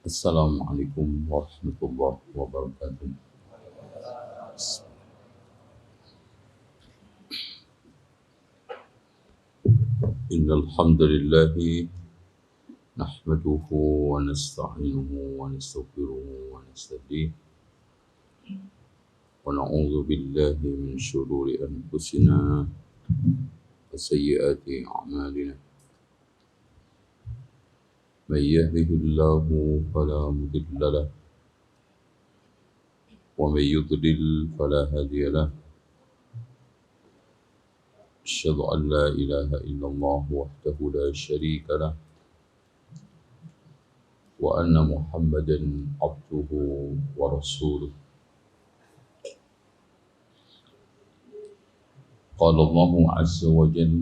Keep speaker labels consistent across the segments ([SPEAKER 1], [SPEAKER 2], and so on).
[SPEAKER 1] Assalamualaikum warahmatullahi wabarakatuh. Innal hamdalillah nahmaduhu wa nasta'inuhu wa nastaghfiruhu wa nastahdiih wa na'udzu billahi min shururi anfusina wa sayyiati a'malina. Man yahdihillahu fala mudilla lahu wa man yudlil fala hadiya lahu. أشهد أن لا إله إلا الله وحده لا شريك له وأن محمدا عبده ورسوله. قال الله عز وجل: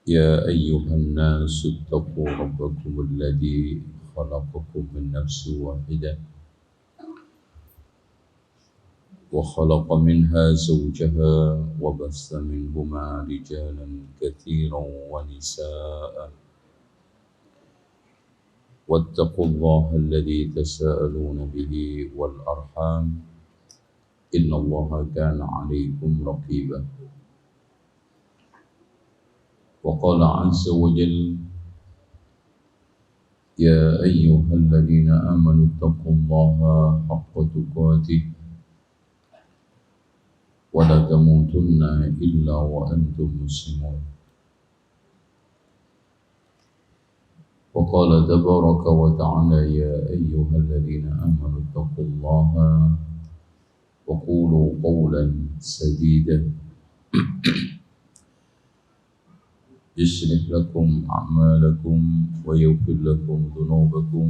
[SPEAKER 1] يا أيها الناس اتقوا ربكم الذي خلقكم من نفس واحدة وخلق منها زوجها وبث منهما رجالا كثيرا ونساء واتقوا الله الذي تساءلون به والأرحام إن الله كان عليكم رقيبا. وقال عز وجل: يا أيها الذين آمنوا اتقوا الله حق تقاته ولا تموتن إلا وأنتم مسلمون. وقال تبارك وتعالى: يا أيها الذين آمنوا اتقوا الله وقولوا قولا سديدا يصلح لكم أعمالكم ويغفر لكم ذنوبكم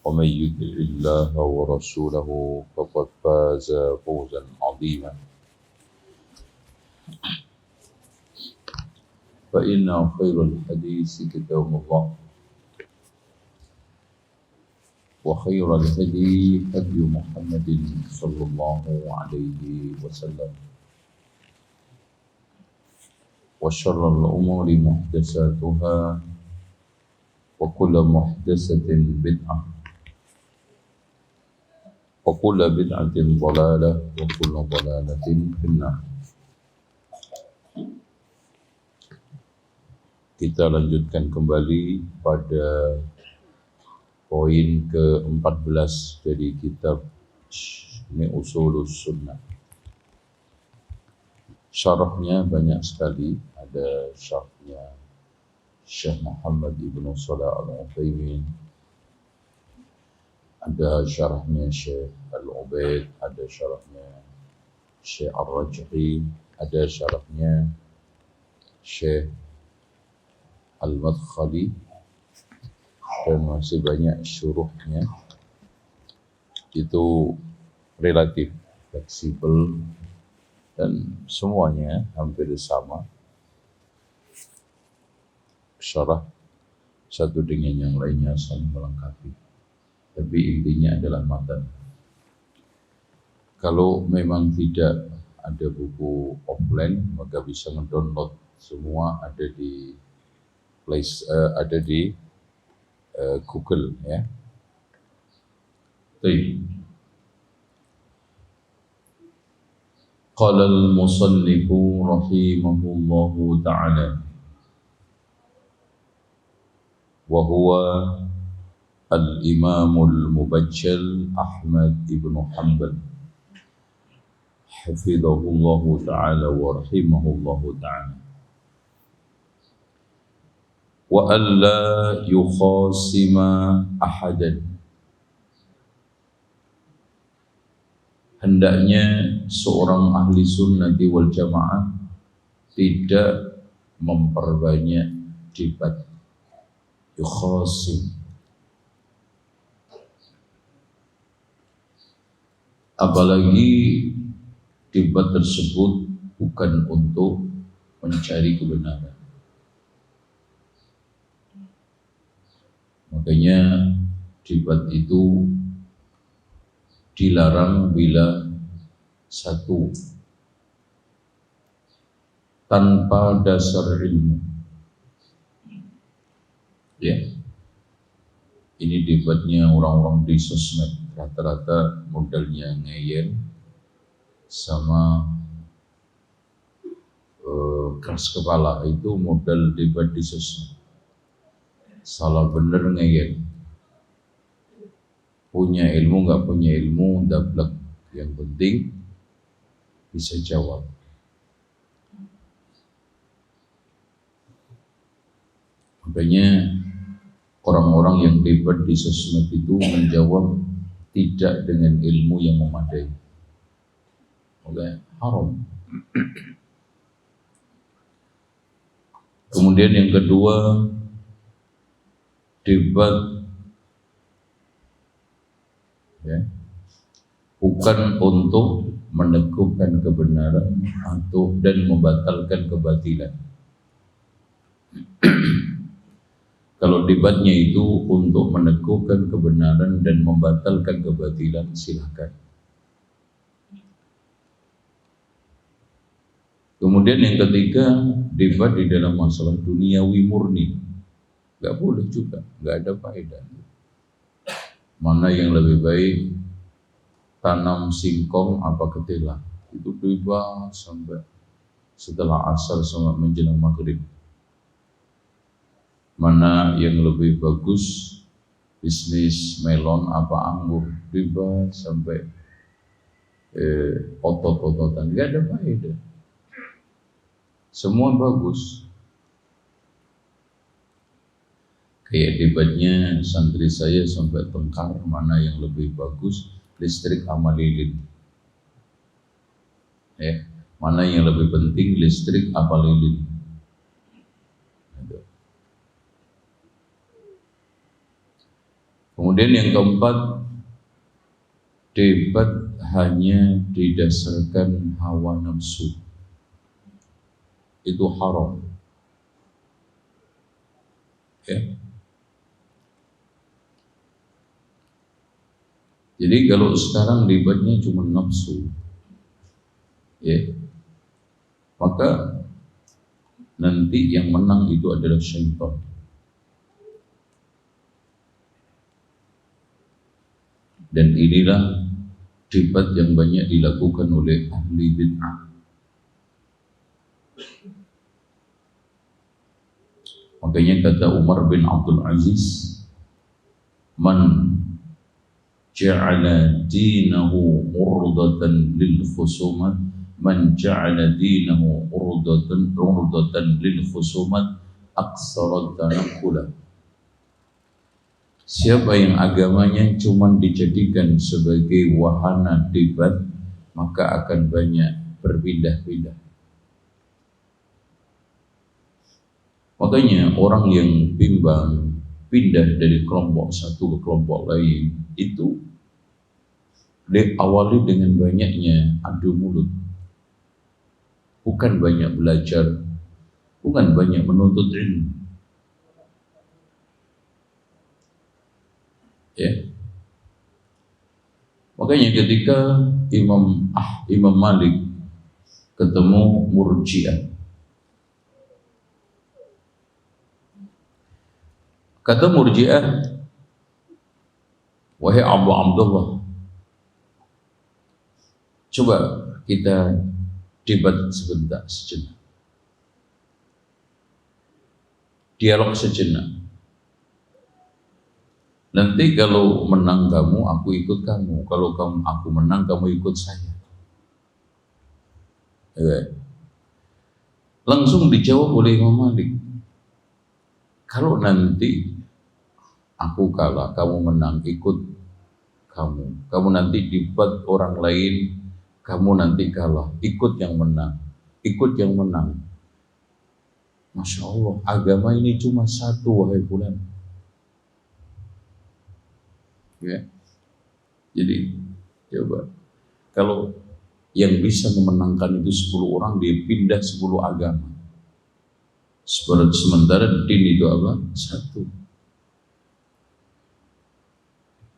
[SPEAKER 1] ومن يطع الله ورسوله فقد فاز فوزا عظيما. فإن خير الحديث كتاب الله وخير الهدي هدي محمد صلى الله عليه وسلم وشر الأمور محدثاتها وكل محدثة بدعة وكل بدعة ضلالة وكل ضلالة في النار. Kita lanjutkan kembali pada poin ke-14 dari kitab ini Ushulus Sunnah. Syarahnya banyak sekali, ada syarahnya Syekh Muhammad ibn Shalih al-Utsaimin, ada syarahnya Syekh Al-Ubaid, ada syarahnya Syekh Ar-Rajhi, ada syarahnya Syekh Al-Madkhali, dan masih banyak syuruhnya. Itu relatif fleksibel dan semuanya hampir sama. Syarah satu dengan yang lainnya saling melengkapi, tapi intinya adalah matan. Kalau memang tidak ada buku offline, maka bisa mendownload semua, ada di Google ya. Baik. Qala al-musannif rahimahullahu ta'ala wa huwa al-imamul mubajjal Ahmad ibn Hanbal hafizahullahu ta'ala wa rahimahullahu ta'ala, wa alla yukhasima ahadan. Hendaknya seorang ahli sunnati wal jamaah tidak memperbanyak debat. Yukhasim, apalagi debat tersebut bukan untuk mencari kebenaran. Makanya debat itu dilarang bila satu, tanpa dasar ilmu, Ini debatnya orang-orang di sosmed, rata-rata modalnya ngeyel sama keras kepala. Itu modal debat di sosmed. Salah bener ngeyel, punya ilmu nggak punya ilmu dablek, yang penting bisa jawab. Makanya orang-orang yang debat di sosmed itu menjawab tidak dengan ilmu yang memadai. Oke, haram. Kemudian yang kedua, debat ya, bukan untuk meneguhkan kebenaran atau dan membatalkan kebatilan. Kalau debatnya itu untuk meneguhkan kebenaran dan membatalkan kebatilan, silakan. Kemudian yang ketiga, debat di dalam masalah duniawi murni, nggak boleh juga, nggak ada faedah. Mana yang lebih baik, tanam singkong apa ketela, itu dibahas sampai setelah asar sampai menjelang maghrib. Mana yang lebih bagus, bisnis melon apa anggur, dibahas sampai otot-ototan, nggak ada faedah. Semua bagus. Kayak debatnya santri saya sampai tengkar, mana yang lebih bagus, listrik sama lilin. Mana yang lebih penting, listrik apa lilin. Kemudian yang keempat, debat hanya didasarkan hawa nafsu. Itu haram. Ya. Jadi kalau sekarang debatnya cuma nafsu, ya, maka nanti yang menang itu adalah syaitan. Dan inilah debat yang banyak dilakukan oleh ahli bid'ah. Makanya kata Umar bin Abdul Aziz, man ja'ala dinahu urdatan lil khusumat, man ja'ala dinahu urdatan lil khusumat aksara tanakkula. Siapa yang agamanya cuma dijadikan sebagai wahana debat, maka akan banyak berpindah-pindah. Makanya orang yang bimbang pindah dari kelompok satu ke kelompok lain itu diawali dengan banyaknya adu mulut, bukan banyak belajar, bukan banyak menuntut ilmu. Ya. Makanya ketika Imam Malik ketemu Murji'ah, kata Murji'ah, wahai Abu Abdullah, coba kita debat sebentar, sejenak, dialog sejenak. Nanti kalau menang kamu, aku ikut kamu. Kalau aku menang, kamu ikut saya. Ya. Langsung dijawab oleh Imam Malik, kalau nanti aku kalah, kamu menang, ikut kamu. Kamu nanti debat orang lain, kamu nanti kalah, ikut yang menang. Ikut yang menang. Masya Allah, agama ini cuma satu, wahai fulan. Ya. Jadi coba, kalau yang bisa memenangkan itu 10 orang, dia pindah 10 agama. Sementara din itu apa? Satu.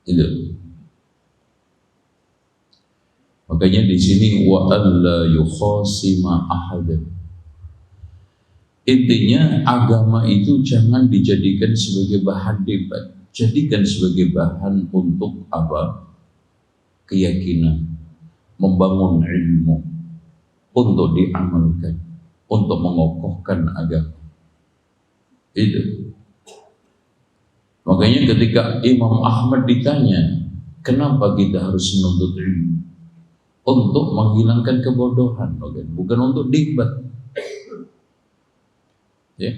[SPEAKER 1] Itu. Makanya di sini wa alla yukhasima ahadan. Intinya agama itu jangan dijadikan sebagai bahan debat. jadikan sebagai bahan untuk apa? Keyakinan, membangun ilmu, untuk diamalkan, untuk mengokohkan agama. Itu. Makanya ketika Imam Ahmad ditanya, kenapa kita harus menuntut ilmu? Untuk menghilangkan kebodohan, bukan untuk debat. Ya.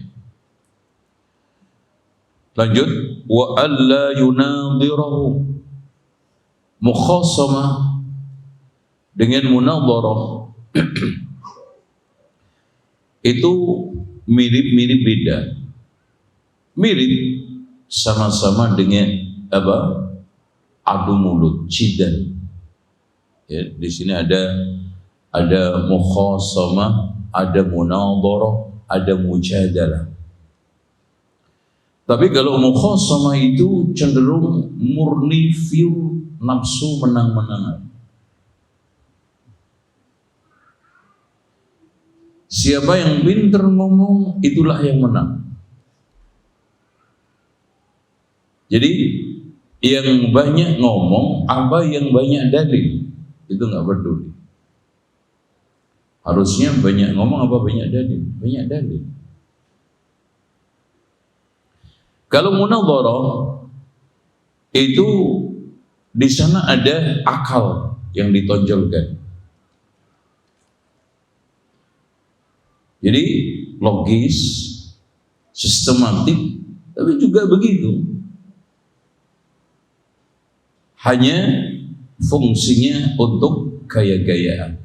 [SPEAKER 1] Lanjut, wa alla yunadhirahu, mukhasamah dengan munadharah itu mirip-mirip beda. Mirip sama-sama dengan apa? Adu mulut, jidal. Ya, di sini ada mukhasamah, ada munadharah, ada mujadalah. Tapi kalau mukhasamah itu cenderung murni pure nafsu menang-menangan. Siapa yang pintar ngomong, itulah yang menang. Jadi yang banyak ngomong, apa yang banyak dalil, itu nggak peduli. Harusnya banyak ngomong apa banyak dalil? Banyak dalil. Kalau munadharah itu di sana ada akal yang ditonjolkan. Jadi logis, sistematik, tapi juga begitu. Hanya fungsinya untuk gaya-gayaan.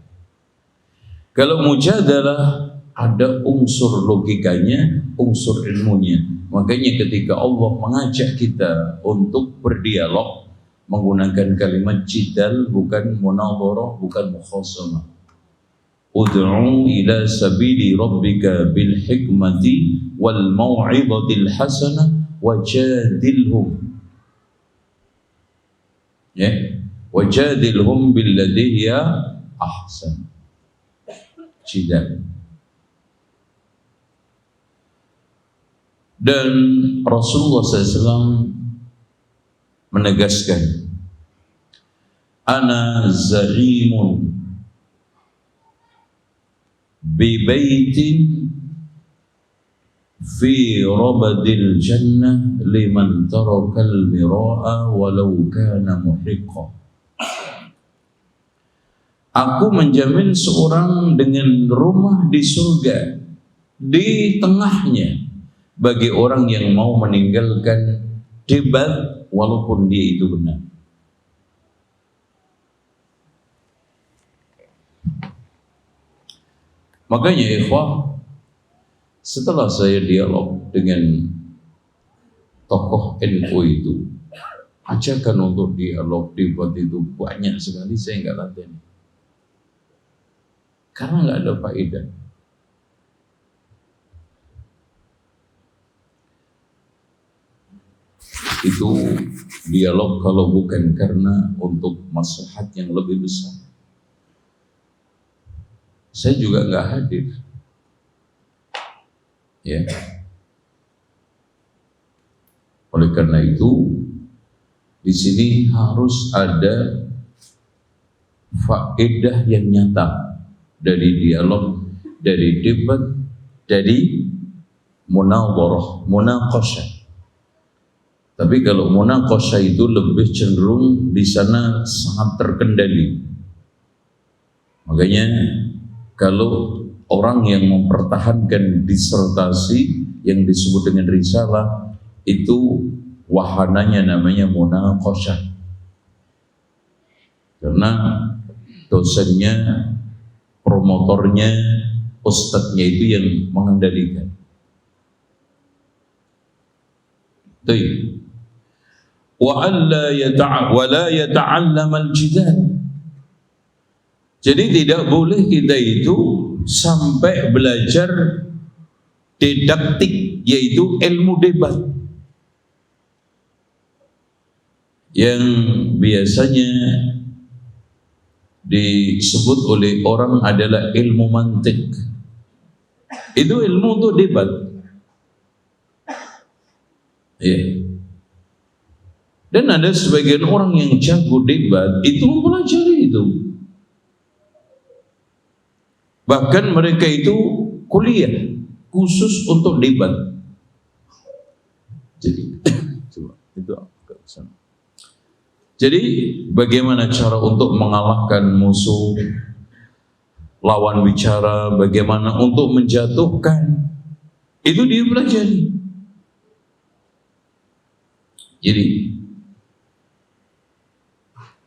[SPEAKER 1] Kalau mujadalah ada unsur logikanya, unsur ilmunya. Makanya ketika Allah mengajak kita untuk berdialog menggunakan kalimat jidal, bukan munadharah, bukan mukhasamah. Ud'u ila sabili rabbika bil hikmati wal mau'izatil hasanah wajadilhum. Ya, wajadilhum billadhi hiya ahsan. Jidal. Dan Rasulullah SAW menegaskan, ana za'imun bi baitin fi rabadil jannah liman tarakal mira'a walau kana muhiqqa. Aku menjamin seorang dengan rumah di surga di tengahnya bagi orang yang mau meninggalkan debat walaupun dia itu benar. Makanya ikhwah, setelah saya dialog dengan tokoh NU itu, ajakan untuk dialog debat itu banyak sekali, saya nggak latihan karena nggak ada faedah. Itu dialog kalau bukan karena untuk maslahat yang lebih besar, saya juga nggak hadir. Ya. Oleh karena itu, di sini harus ada faedah yang nyata dari dialog, dari debat, dari munadharah, munaqasyah. Tapi kalau munaqasyah itu lebih cenderung di sana sangat terkendali. Makanya kalau orang yang mempertahankan disertasi yang disebut dengan risalah, itu wahananya namanya munaqasyah. Karena dosennya, promotornya, ustadznya itu yang mengendalikan. Baik. Wa la yata'allam al-jidal. Jadi tidak boleh kita itu sampai belajar didaktik, yaitu ilmu debat yang biasanya disebut oleh orang adalah ilmu mantik. Itu ilmu untuk debat. Ya. Dan ada sebagian orang yang jago debat itu mempelajari itu. Bahkan mereka itu kuliah khusus untuk debat. Jadi coba itu agak kesana. Jadi bagaimana cara untuk mengalahkan musuh, lawan bicara, bagaimana untuk menjatuhkan, itu dia pelajari. Jadi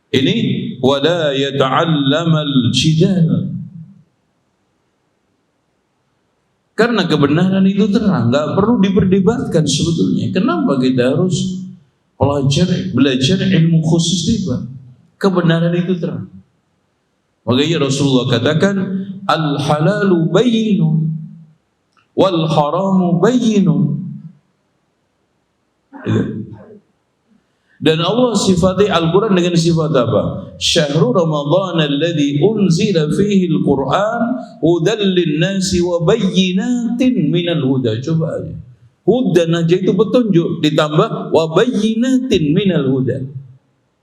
[SPEAKER 1] ini wala yata'allamal jidal. Karena kebenaran itu terang, nggak perlu diperdebatkan sebetulnya. Kenapa kita harus belajar ilmu khusus debat? Kebenaran itu terang. Makanya Rasulullah katakan al halalu bayyinun wal haramu bayyinun. Dan Allah sifati Al-Quran dengan sifat apa? Syahrul Ramadan alladhi unzila fihi al-Quran hudan lin-nasi wa bayyinatin minal huda. Coba aja. Hudan aja itu petunjuk, ditambah wa bayyinatin minal huda.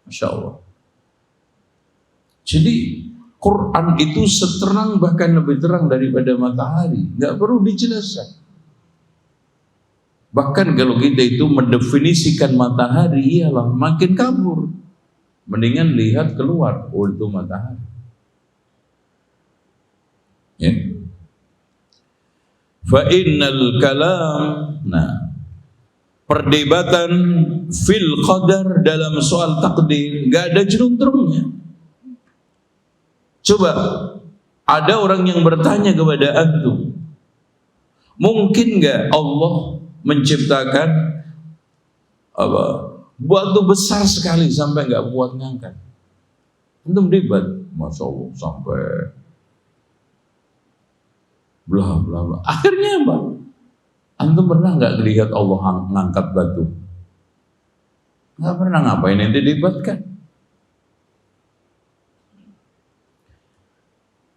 [SPEAKER 1] Masya Allah. Jadi Quran itu seterang, bahkan lebih terang daripada matahari. Gak perlu dijelaskan. Bahkan kalau kita itu mendefinisikan matahari, iyalah makin kabur. Mendingan lihat keluar, oh itu matahari. Ya. Fa innal kalam, nah, perdebatan fil qadar dalam soal takdir gak ada jerunturungnya. Coba ada orang yang bertanya kepada antum, mungkin gak Allah menciptakan batu besar sekali sampai nggak buat ngangkat? Antum debat, masya Allah, sampai bla bla bla. Akhirnya apa? Antum pernah nggak lihat Allah ngangkat batu? Nggak pernah. Ngapain ente debatkan?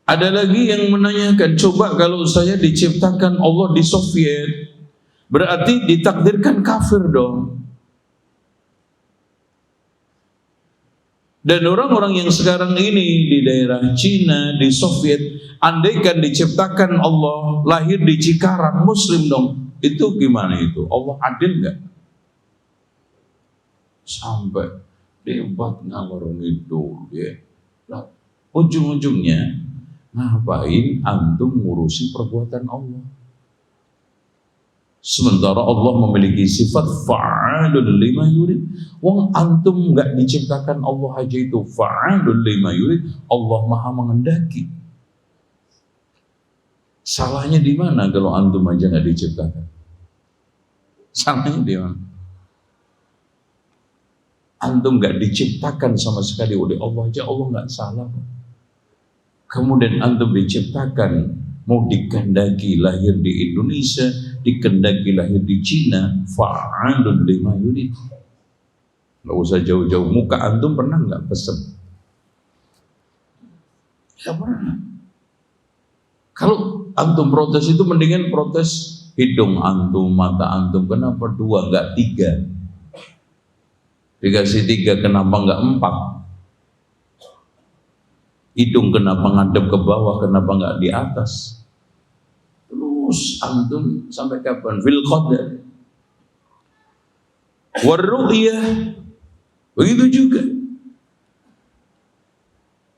[SPEAKER 1] Ada lagi yang menanyakan, coba kalau saya diciptakan Allah di Soviet, berarti ditakdirkan kafir dong. Dan orang-orang yang sekarang ini di daerah Cina, di Soviet, andaikan diciptakan Allah lahir di Cikarang, Muslim dong. Itu gimana itu? Allah adil nggak? Sampai debat ngalor ngidul, ya. Nah, ujung-ujungnya ngapain antum ngurusi perbuatan Allah? Sementara Allah memiliki sifat fa'alul lima yurid. Wong antum enggak diciptakan Allah aja itu fa'alul lima yurid. Allah Maha mengendaki. Salahnya di mana kalau antum aja enggak diciptakan? Salahnya di mana? Antum enggak diciptakan sama sekali oleh Allah aja, Allah enggak salah. Kemudian antum diciptakan, mau dikehendaki lahir di Indonesia, dikehendaki lahir di Cina, fa'alun lima yurid. Nggak usah jauh-jauh, muka antum pernah nggak pesen? Ya pernah. Kalau antum protes itu mendingan protes hidung antum, mata antum, kenapa 2 nggak 3? Dikasih 3 kenapa nggak 4? Hidung kenapa ngadep ke bawah, kenapa nggak di atas? Terus antum sampai kapan? Fil qadar. Warru'yah, begitu juga.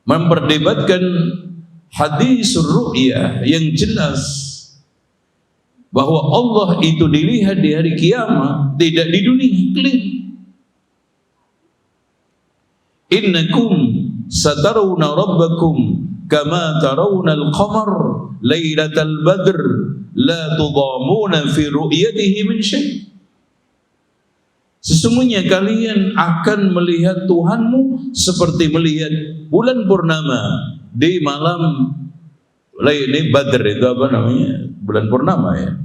[SPEAKER 1] Memperdebatkan hadis ru'yah yang jelas bahwa Allah itu dilihat di hari kiamat, tidak di dunia. Clear. Innakum satarawna rabbakum kama tarawna al-qamar lailatal badr la tudamuna fi ru'yatihi min syai'. Sesungguhnya kalian akan melihat Tuhanmu seperti melihat bulan purnama di malam ini Badr, itu apa namanya? Bulan purnama ya.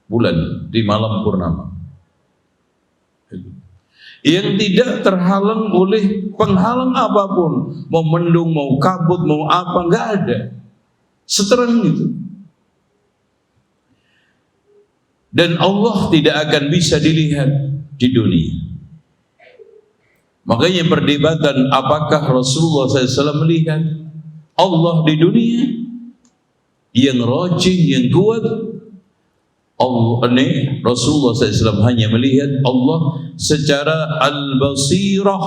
[SPEAKER 1] Bulan di malam purnama. Yang tidak terhalang oleh penghalang apapun, mau mendung, mau kabut, mau apa, enggak ada. Seterang itu. Dan Allah tidak akan bisa dilihat di dunia. Makanya perdebatan apakah Rasulullah SAW melihat Allah di dunia, yang rajih, yang kuat, Rasulullah SAW hanya melihat Allah secara al-basirah,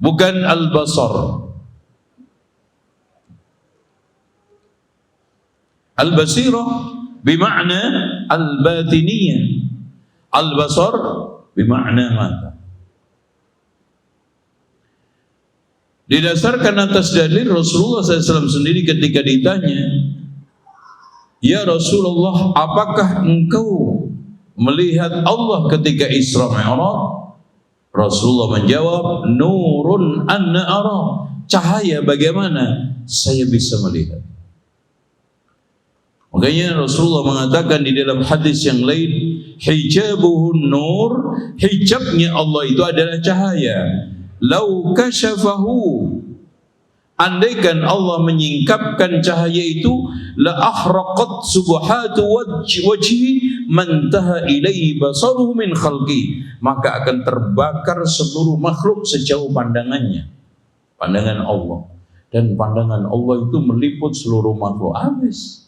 [SPEAKER 1] bukan al-basar. Al-basirah bermakna al-batiniyah, al-basar bermakna mata. Didasarkan atas dalil Rasulullah SAW sendiri ketika ditanya, "Ya Rasulullah, apakah engkau melihat Allah ketika Isra Mi'raj?" Rasulullah menjawab, "Nurun anna ara." Cahaya bagaimana saya bisa melihat. Makanya Rasulullah mengatakan di dalam hadis yang lain, hijabuhun nur, hijabnya Allah itu adalah cahaya. Lau kasyafahu, andaikan Allah menyingkapkan cahaya itu, la ahraqat subhatu wajhi mantaha ilaihi basaruhu min khalqi, maka akan terbakar seluruh makhluk sejauh pandangannya. Pandangan Allah, dan pandangan Allah itu meliput seluruh makhluk, habis.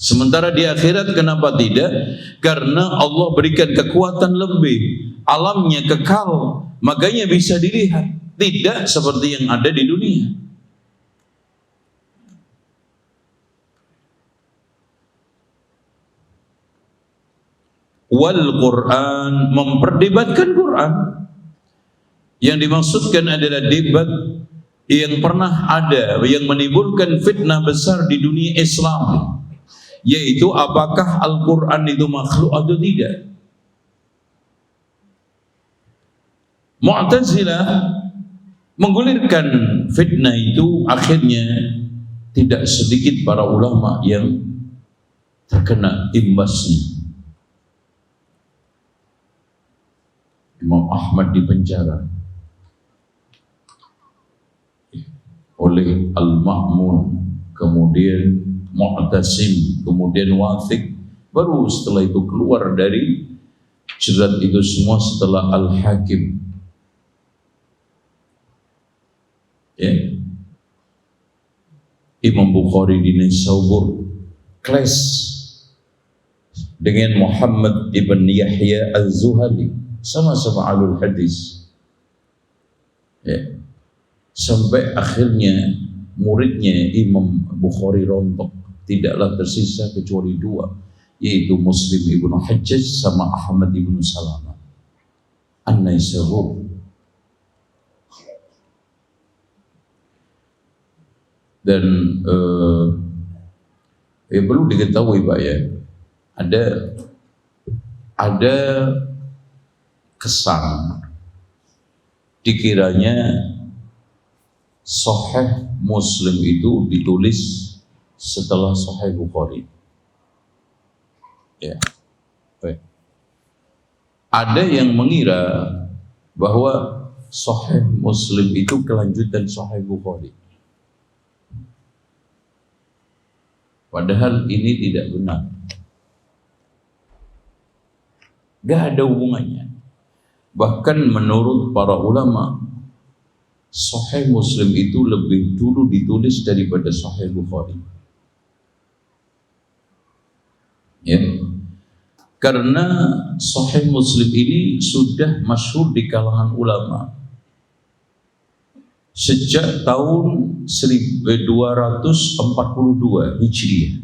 [SPEAKER 1] Sementara di akhirat kenapa tidak? Karena Allah berikan kekuatan lebih, alamnya kekal, makanya bisa dilihat, tidak seperti yang ada di dunia. Wal Quran, memperdebatkan Quran. Yang dimaksudkan adalah debat yang pernah ada, yang menimbulkan fitnah besar di dunia Islam, yaitu apakah Al-Quran itu makhluk atau tidak. Mu'tazilah menggulirkan fitnah itu, akhirnya tidak sedikit para ulama yang terkena imbasnya. Imam Ahmad dipenjara oleh Al-Ma'mun, kemudian Mu'tasim, kemudian Wathiq. Baru setelah itu keluar dari jerat itu semua setelah Al-Hakim. Ya. Imam Bukhari di Naisabur clash dengan Muhammad ibn Yahya al-Zuhali, sama-sama alul hadis. Ya. Sampai akhirnya muridnya Imam Bukhari rontok, tidaklah tersisa kecuali dua, yaitu Muslim ibnu Hajjaj sama Ahmad ibnu Salamah An-Naisabur. Dan perlu diketahui Pak ya, ada kesan dikiranya Sahih Muslim itu ditulis setelah Sahih Bukhari. Ya. Baik. Ada yang mengira bahwa Sahih Muslim itu kelanjutan Sahih Bukhari. Padahal ini tidak benar. Gak ada hubungannya. Bahkan menurut para ulama, Sahih Muslim itu lebih dulu ditulis daripada Sahih Bukhari. Ya. Karena Sahih Muslim ini sudah masyhur di kalangan ulama sejak tahun 1242 Hijriah.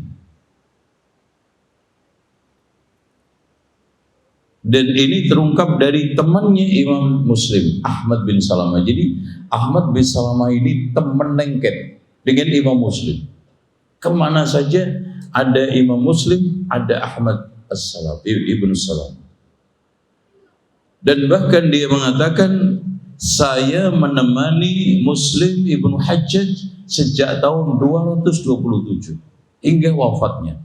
[SPEAKER 1] Dan ini terungkap dari temannya Imam Muslim, Ahmad bin Salamah. Jadi Ahmad bin Salamah ini teman lengket dengan Imam Muslim. Kemana saja ada Imam Muslim, ada Ahmad ibn Salamah. Dan bahkan dia mengatakan, saya menemani Muslim ibn Hajjaj sejak tahun 227 hingga wafatnya.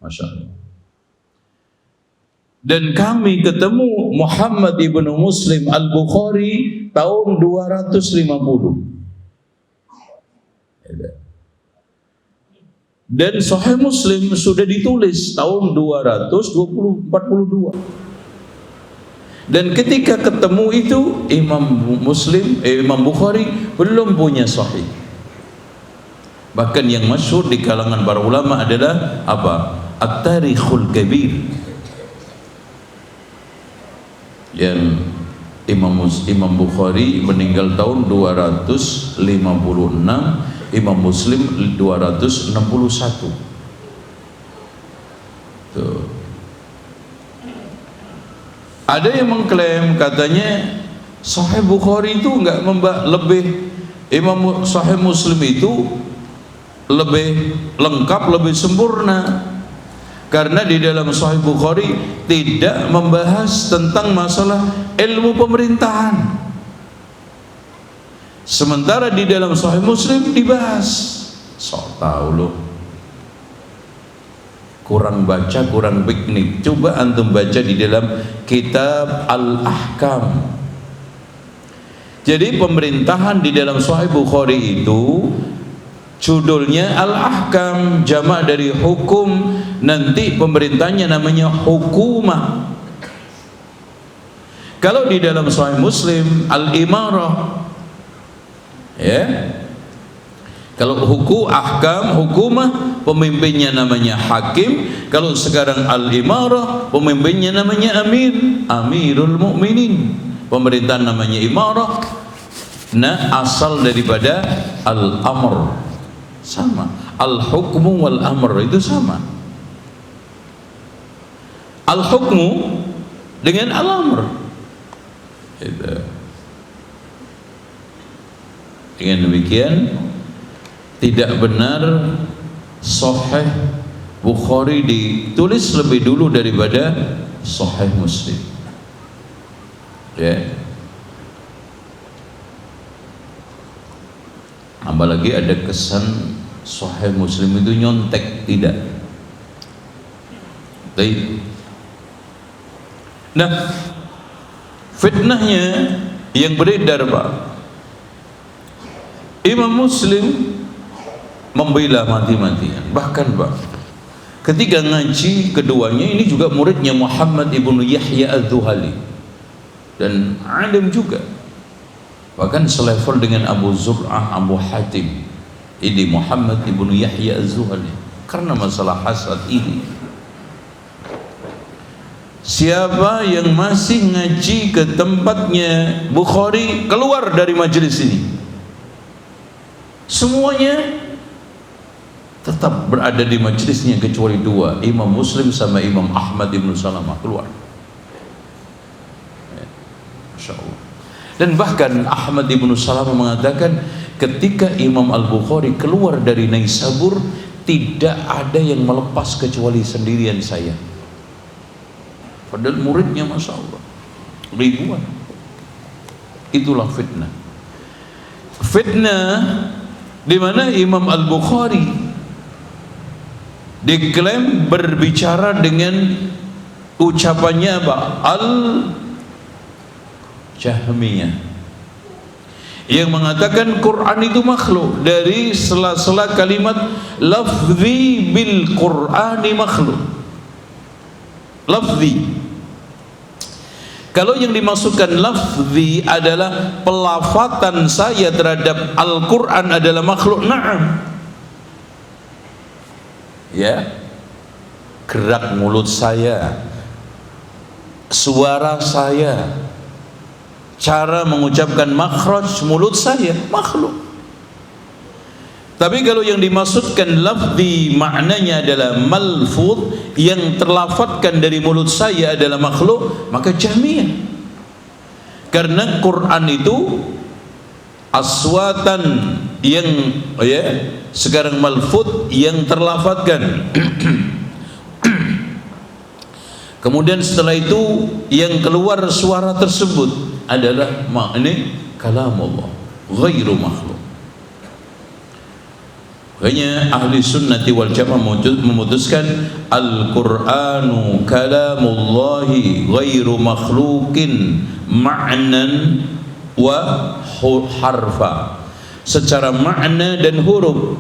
[SPEAKER 1] Masya Allah. Dan kami ketemu Muhammad ibn Muslim al-Bukhari tahun 250. Dan Sahih Muslim sudah ditulis tahun 242. Dan ketika ketemu itu Imam Bukhari belum punya Sahih. Bahkan yang masyhur di kalangan para ulama adalah apa? At-Tarikhul Kabir. Yang Imam Bukhari meninggal tahun 256, Imam Muslim 261. Tuh. Ada yang mengklaim katanya Sahih Bukhari itu enggak lebih, Sahih Muslim itu lebih lengkap, lebih sempurna, karena di dalam Sahih Bukhari tidak membahas tentang masalah ilmu pemerintahan, sementara di dalam Sahih Muslim dibahas. Sok tahu loh, kurang baca, kurang piknik. Coba antum baca di dalam kitab Al-Ahkam. Jadi pemerintahan di dalam Sahih Bukhari itu judulnya Al-Ahkam, jamak dari hukum. Nanti pemerintahnya namanya hukumah. Kalau di dalam Sahih Muslim Al-Imarah, ya. Kalau ahkam, hukumah, pemimpinnya namanya hakim. Kalau sekarang Al-Imarah, pemimpinnya namanya Amirul Mukminin. Pemerintahan namanya imarah. Nah, asal daripada al-amr, sama. Al-hukmu wal amr itu sama. Al-hukmu dengan al-amr. Dengan demikian tidak benar Sahih Bukhari ditulis lebih dulu daripada Sahih Muslim. Ya. Apalagi ada kesan Sahih Muslim itu nyontek, tidak. Baik. Nah, fitnahnya yang beredar, Pak, Imam Muslim membela mati-matian. Bahkan, Pak, ketika ngaji keduanya ini juga muridnya Muhammad ibnu Yahya Az-Zuhali, dan alim juga, bahkan selevel dengan Abu Zur'ah, Abu Hatim. Ini Muhammad ibnu Yahya Az-Zuhali. Karena masalah hasad ini, siapa yang masih ngaji ke tempatnya Bukhari keluar dari majelis ini, semuanya tetap berada di majelisnya kecuali dua, Imam Muslim sama Imam Ahmad ibnu Salamah, keluar. Masya Allah. Dan bahkan Ahmad ibnu Salamah mengatakan, ketika Imam Al-Bukhari keluar dari Naisabur, tidak ada yang melepas kecuali sendirian saya. Padahal muridnya Masya Allah ribuan. Itulah fitnah. Fitnah di mana Imam Al-Bukhari diklaim berbicara dengan ucapannya apa? Al-Jahmiyah, yang mengatakan Quran itu makhluk. Dari sela-sela kalimat lafzi bil Qur'ani makhluk. Lafzi, kalau yang dimaksudkan lafzi adalah pelafatan saya terhadap Al-Quran adalah makhluk, na'am. Ya, gerak mulut saya, suara saya, cara mengucapkan makhraj mulut saya, makhluk. Tapi kalau yang dimaksudkan lafzi maknanya adalah malfuz, yang terlafatkan dari mulut saya adalah makhluk, maka Jahmiyah. Karena Quran itu aswatan yang sekarang malfuz yang terlafatkan. Kemudian setelah itu yang keluar suara tersebut adalah makna kalamullah, ghairu makhluk. Hanya ahli sunnati wal jamaah memutuskan Al-Qur'anu kalamullahi ghairu makhlukin ma'nan wa harfa, secara makna dan huruf.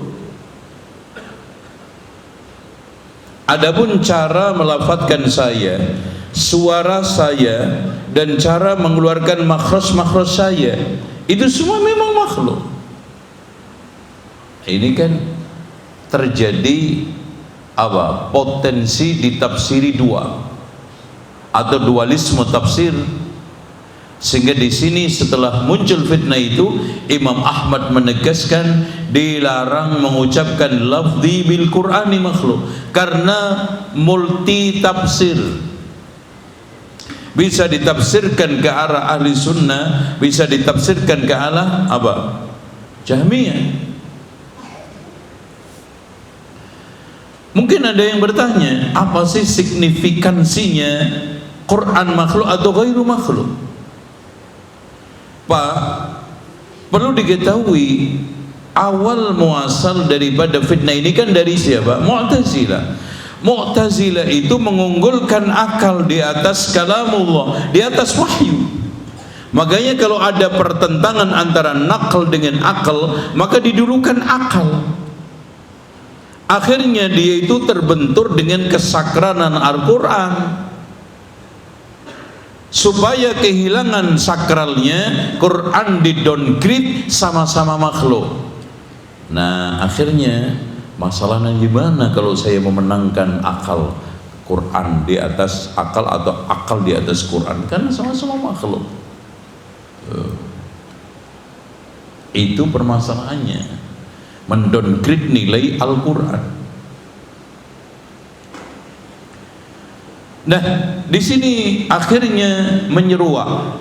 [SPEAKER 1] Adapun cara melafadzkan saya, suara saya, dan cara mengeluarkan makhraj-makhraj saya, itu semua memang makhluk. Ini kan terjadi apa? Potensi ditafsiri dua atau dualisme tafsir. Sehingga di sini setelah muncul fitnah itu, Imam Ahmad menegaskan dilarang mengucapkan lafzi bil Qur'ani makhluk karena multi tafsir. Bisa ditafsirkan ke arah ahli sunnah, bisa ditafsirkan ke arah apa? Jahmiyah. Mungkin ada yang bertanya, apa sih signifikansinya Quran makhluk atau ghairu makhluk? Pak, perlu diketahui awal muasal daripada fitnah ini kan dari siapa? Mu'tazilah. Mu'tazilah itu mengunggulkan akal di atas kalamullah, di atas wahyu. Makanya kalau ada pertentangan antara nakal dengan akal, maka didulukan akal. Akhirnya dia itu terbentur dengan kesakranan Al-Quran. Supaya kehilangan sakralnya, Quran di downgrade sama-sama makhluk. Nah, akhirnya masalahnya gimana kalau saya memenangkan akal Quran di atas akal atau akal di atas Quran? Karena sama-sama makhluk. Itu permasalahannya, mendowngrade nilai Al-Quran. Nah, di sini akhirnya menyeruak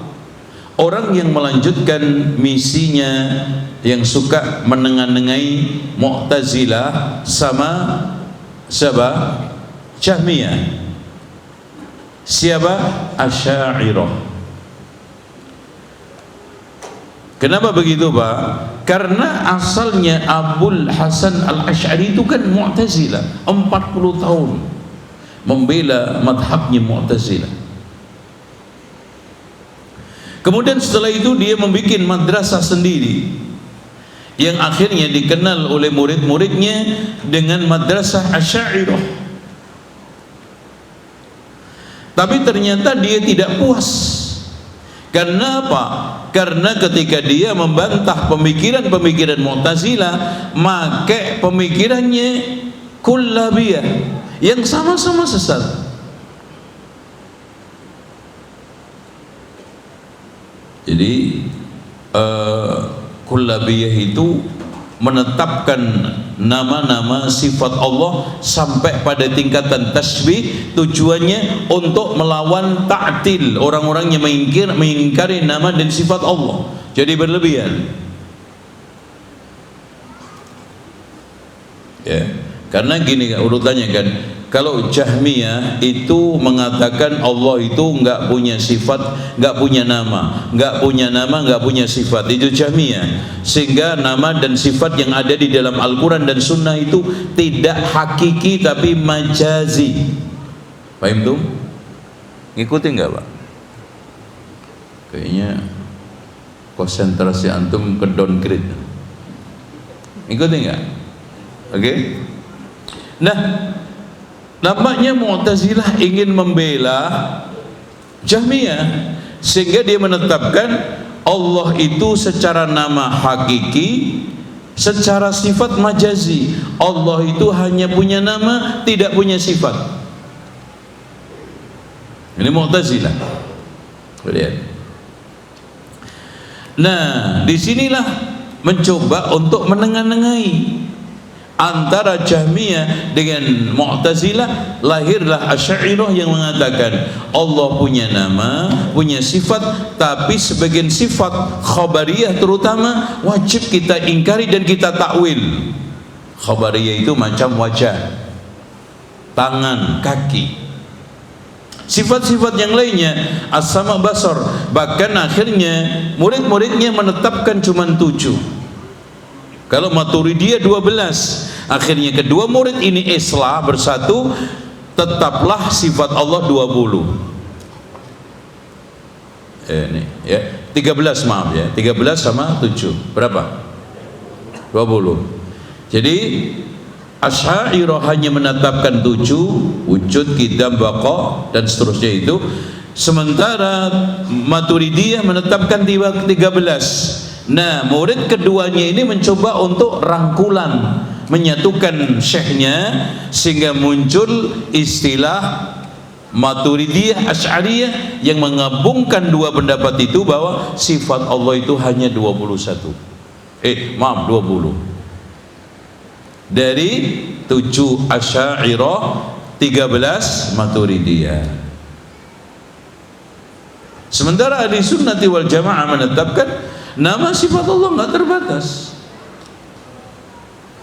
[SPEAKER 1] orang yang melanjutkan misinya, yang suka menengahi Mu'tazilah sama siapa? Jahmiyah. Siapa? Asy'ariyah. Kenapa begitu, Pak? Karena asalnya Abul Hasan Al-Asy'ari itu kan Mu'tazilah, 40 tahun membela madhabnya Mu'tazilah. Kemudian setelah itu dia membuat madrasah sendiri yang akhirnya dikenal oleh murid-muridnya dengan madrasah Asy'ariyah. Tapi ternyata dia tidak puas. Karena apa? Karena ketika dia membantah pemikiran-pemikiran Mu'tazilah, maka pemikirannya kullabiyah, yang sama-sama sesat. Jadi kullabiyah itu menetapkan nama-nama sifat Allah sampai pada tingkatan tasbih, tujuannya untuk melawan ta'til, orang-orang yang mengingkari nama dan sifat Allah. Jadi berlebihan. Ya, karena gini urutannya kan, kalau Jahmiyah itu mengatakan Allah itu enggak punya sifat, enggak punya nama, enggak punya sifat, itu Jahmiyah. Sehingga nama dan sifat yang ada di dalam Al-Quran dan Sunnah itu tidak hakiki tapi majazi. Paham tuh? Ngikutin enggak, Pak? Kayaknya konsentrasi antum ke downgrade. Ngikutin enggak? Oke? Nah, nampaknya Mu'tazilah ingin membela Jahmiyah, sehingga dia menetapkan Allah itu secara nama hakiki, secara sifat majazi. Allah itu hanya punya nama, tidak punya sifat. Ini Mu'tazilah. Lihat. Nah, disinilah mencoba untuk menengahi antara Jahmiyah dengan Mu'tazilah, lahirlah Asy'ariyah yang mengatakan Allah punya nama, punya sifat, tapi sebagian sifat khabariyah terutama wajib kita ingkari dan kita takwil. Khabariyah itu macam wajah, tangan, kaki. Sifat-sifat yang lainnya as-sama' basar, bahkan akhirnya murid-muridnya menetapkan cuma 7. Kalau Maturidiyah 12, akhirnya kedua murid ini islah bersatu, tetaplah sifat Allah 20. Ini ya, 13 maaf ya, 13 sama 7 berapa? 20. Jadi Asy'ariyah hanya menetapkan 7, wujud, qidam, baqa dan seterusnya itu, sementara Maturidiyah menetapkan 13. Nah, murid keduanya ini mencoba untuk rangkulan, menyatukan syekhnya sehingga muncul istilah Maturidiyah Asy'ariyah yang menggabungkan dua pendapat itu bahwa sifat Allah itu hanya 20. Dari 7 Asy'ariyah, 13 Maturidiyah. Sementara Ahli Sunnati wal Jamaah menetapkan nama sifat Allah nggak terbatas,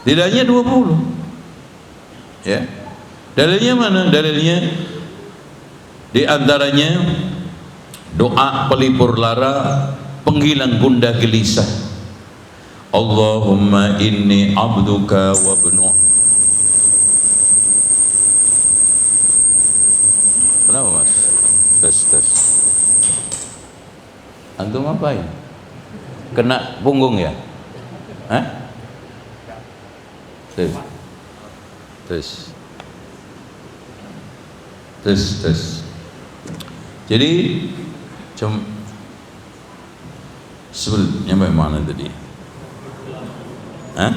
[SPEAKER 1] tidak hanya 20. Ya, dalilnya mana? Dalilnya di antaranya doa pelipur lara, penghilang gundah gelisah. Allahumma inni abduka wa ibnu. Kenapa mas? Tes. Antum ngapain? Kena punggung ya? Hah? Tes. Jadi nyampe mana tadi? Hah?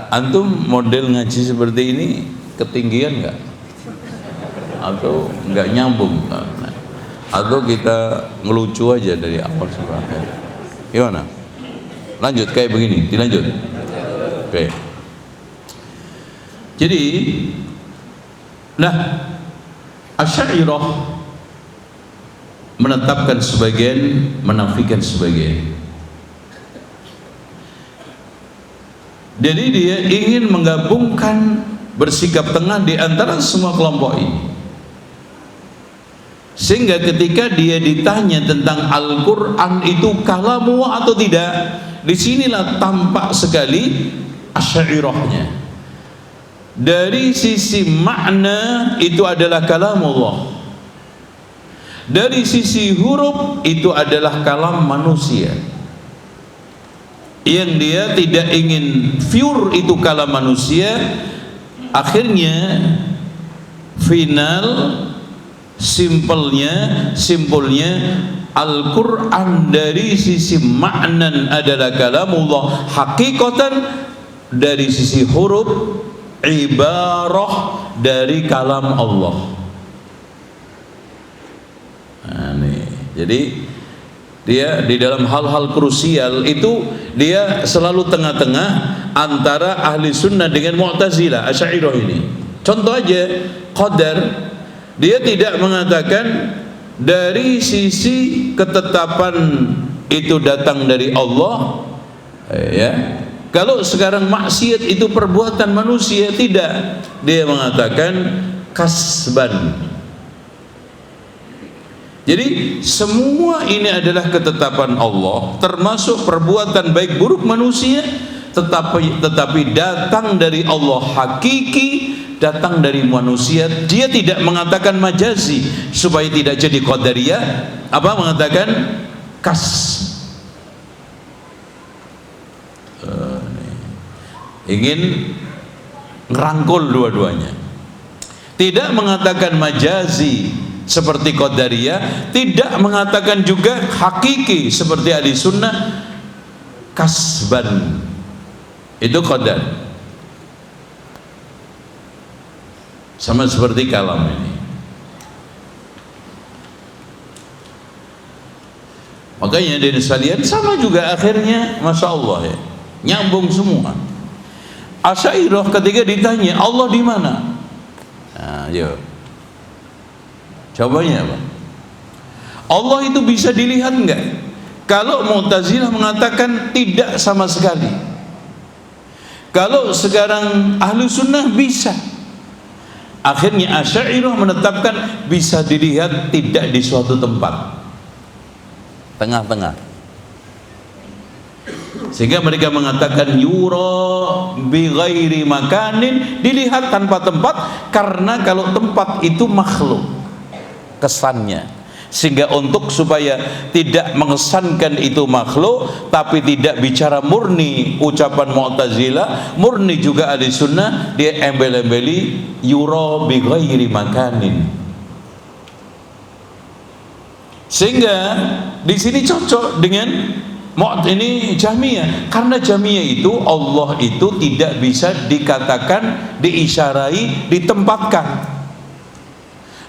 [SPEAKER 1] Antum model ngaji seperti ini ketinggian nggak? Atau nggak nyambung? Atau kita ngelucu aja dari awal sampai akhir? Gimana? Lanjut kayak begini, dilanjut. Oke. Jadi, nah, Asy'ariyah menetapkan sebagian, menafikan sebagian. Jadi dia ingin menggabungkan, bersikap tengah di antara semua kelompok ini. Sehingga ketika dia ditanya tentang Al-Quran itu kalamu atau tidak, disinilah tampak sekali Asy'ariyahnya. Dari sisi makna itu adalah kalamullah, dari sisi huruf itu adalah kalam manusia. Yang dia tidak ingin pure itu kalam manusia, akhirnya final simpulnya Al-Quran dari sisi maknan adalah kalamullah hakikatan, dari sisi huruf ibarah dari kalam Allah. Nah, nih. Jadi dia di dalam hal-hal krusial itu dia selalu tengah-tengah antara ahli sunnah dengan Mu'tazilah, Asy'ariyah ini. Contoh aja qadar, dia tidak mengatakan dari sisi ketetapan itu datang dari Allah, ya. Kalau sekarang maksiat itu perbuatan manusia, tidak. Dia mengatakan kasban. Jadi semua ini adalah ketetapan Allah, termasuk perbuatan baik buruk manusia, tetapi datang dari Allah hakiki, datang dari manusia. Dia tidak mengatakan majazi supaya tidak jadi qadariyah, apa mengatakan ingin ngerangkul dua-duanya, tidak mengatakan majazi seperti qadariyah, tidak mengatakan juga hakiki seperti ahli sunnah kasban, itu qadar. Sama seperti kalam ini. Makanya dari sekalian sama juga akhirnya, masya Allah ya, nyambung semua. Asy'ariyah ketika ditanya Allah di mana, nah, yuk jawabannya apa? Allah itu bisa dilihat enggak? Kalau Mu'tazilah mengatakan tidak sama sekali. Kalau sekarang ahlu sunnah bisa. Akhirnya Asy'ariyah menetapkan bisa dilihat tidak di suatu tempat, tengah-tengah. Sehingga mereka mengatakan yura bi ghairi makanin, dilihat tanpa tempat, karena kalau tempat itu makhluk kesannya. sehingga untuk supaya tidak mengesankan itu makhluk, tapi tidak bicara murni ucapan Mu'tazilah, murni juga ahli sunnah, dia embel-embeli yura bi ghairi makanin. Sehingga di sini cocok dengan ini Jahmiyah, karena Jahmiyah itu Allah itu tidak bisa dikatakan, diisyarai, ditempatkan.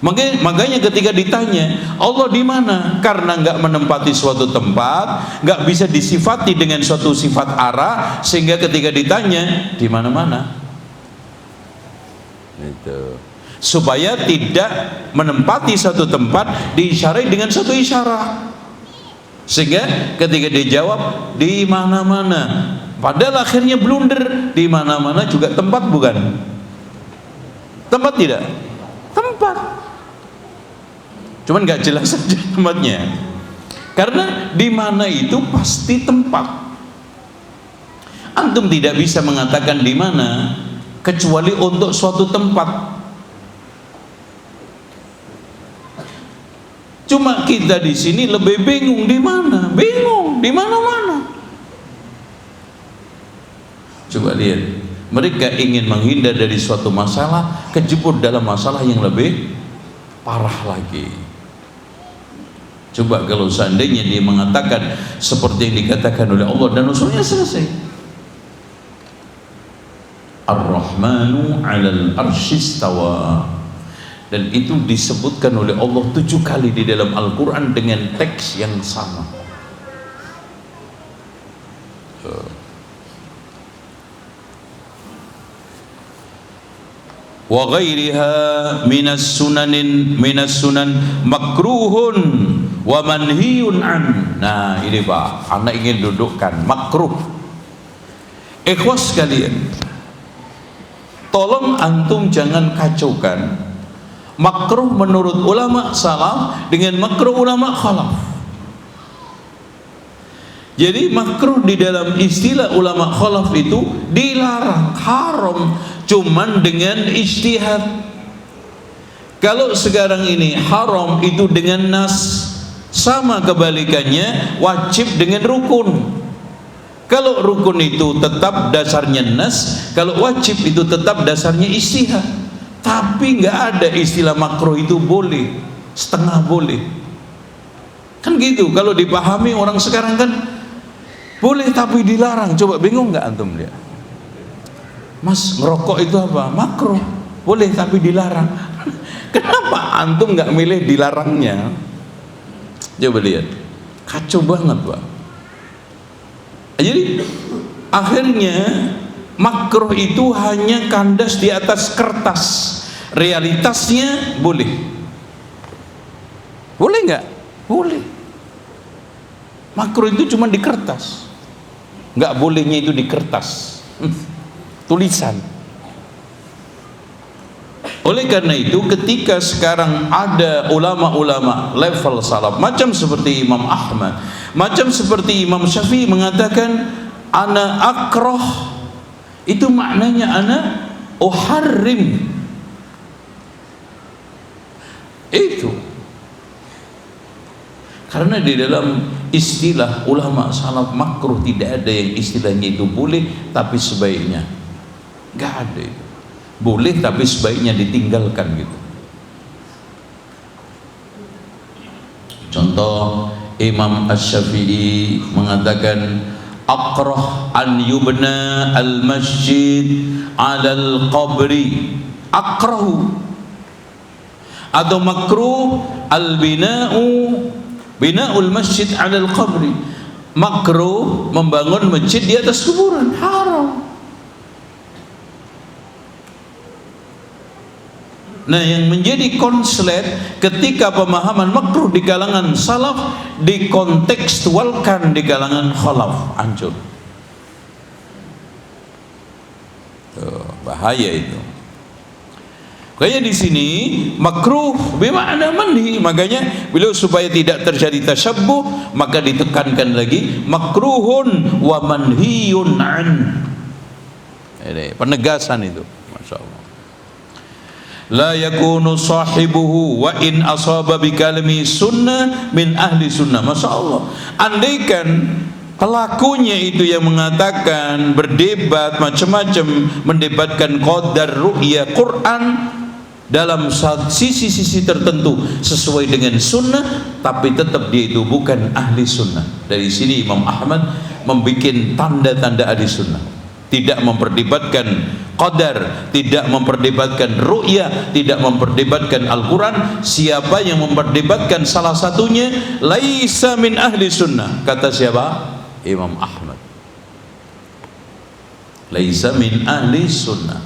[SPEAKER 1] Makanya ketika ditanya Allah di mana, karena nggak menempati suatu tempat, nggak bisa disifati dengan suatu sifat arah, sehingga ketika ditanya di mana-mana. Itu supaya tidak menempati satu tempat, diisyarai dengan satu isyarat, sehingga ketika dijawab di mana-mana, padahal akhirnya blunder. Di mana-mana juga tempat, bukan? Tempat tidak? Tempat, cuman nggak jelas saja tempatnya. Karena di mana itu pasti tempat. Antum tidak bisa mengatakan di mana kecuali untuk suatu tempat. Cuma kita di sini lebih bingung di mana, bingung di mana-mana. Coba lihat, mereka ingin menghindar dari suatu masalah, kejebur dalam masalah yang lebih parah lagi. Coba kalau seandainya dia mengatakan seperti yang dikatakan oleh Allah dan Rasulnya, selesai. Ar-Rahmanu 'alal arsy istawa. Dan itu disebutkan oleh Allah 7 kali di dalam Al-Quran dengan teks yang sama. Wa ghairiha minas sunan makruhun wa manhiyun an. Nah ini Pak, anak ingin dudukkan makruh. Ikhwas sekalian, tolong antum jangan kacaukan makruh menurut ulama salaf dengan makruh ulama khalaf. Jadi makruh di dalam istilah ulama khalaf itu dilarang, haram, cuman dengan ijtihad. Kalau sekarang ini haram itu dengan nas, sama kebalikannya wajib dengan rukun. Kalau rukun itu tetap dasarnya nas, kalau wajib itu tetap dasarnya ijtihad. Tapi nggak ada istilah makruh itu boleh, setengah boleh. Kan gitu, kalau dipahami orang sekarang kan boleh tapi dilarang. Coba bingung nggak antum lihat? Mas, ngerokok itu apa? Makruh, boleh tapi dilarang. Kenapa antum nggak milih dilarangnya? Coba lihat, kacau banget Pak. Jadi akhirnya makruh itu hanya kandas di atas kertas, realitasnya boleh. Boleh nggak? Boleh. Makruh itu cuma di kertas, nggak bolehnya itu di kertas, tulisan. Oleh karena itu ketika sekarang ada ulama-ulama level salaf macam seperti Imam Ahmad, macam seperti Imam Syafi'i mengatakan ana akrah, itu maknanya ana uharrim. Itu karena di dalam istilah ulama salaf makruh tidak ada yang istilahnya itu boleh tapi sebaiknya, nggak ada itu. Boleh tapi sebaiknya ditinggalkan gitu. Contoh Imam Asy-Syafi'i mengatakan akrah an yubna al masjid alal qabri, akrahu, atau makruh al bina'ul masjid alal qabri, makruh membangun masjid di atas kuburan, haram. Nah yang menjadi konslet ketika pemahaman makruh di kalangan salaf dikontekstualkan di kalangan khalaf, hancur. Bahaya itu. Kayak di sini makruh bermakna manhi, makanya beliau supaya tidak terjadi tasyabbuh maka ditekankan lagi makruhun wa manhiyun an. Ini penegasan itu, masya Allah. la yakunu sahibuhu wa in asaba bi kalami sunnah min ahli sunnah. Masya Allah, andaikan pelakunya itu yang mengatakan, berdebat macam-macam, mendebatkan qadar, ru'ya, Quran dalam sisi-sisi tertentu sesuai dengan sunnah, tapi tetap dia itu bukan ahli sunnah. Dari sini Imam Ahmad membuat tanda-tanda ahli sunnah. Tidak memperdebatkan qadar, tidak memperdebatkan ru'ya, tidak memperdebatkan Al-Quran. Siapa yang memperdebatkan salah satunya, laisa min ahli sunnah. Kata siapa? Imam Ahmad. Laisa min ahli sunnah.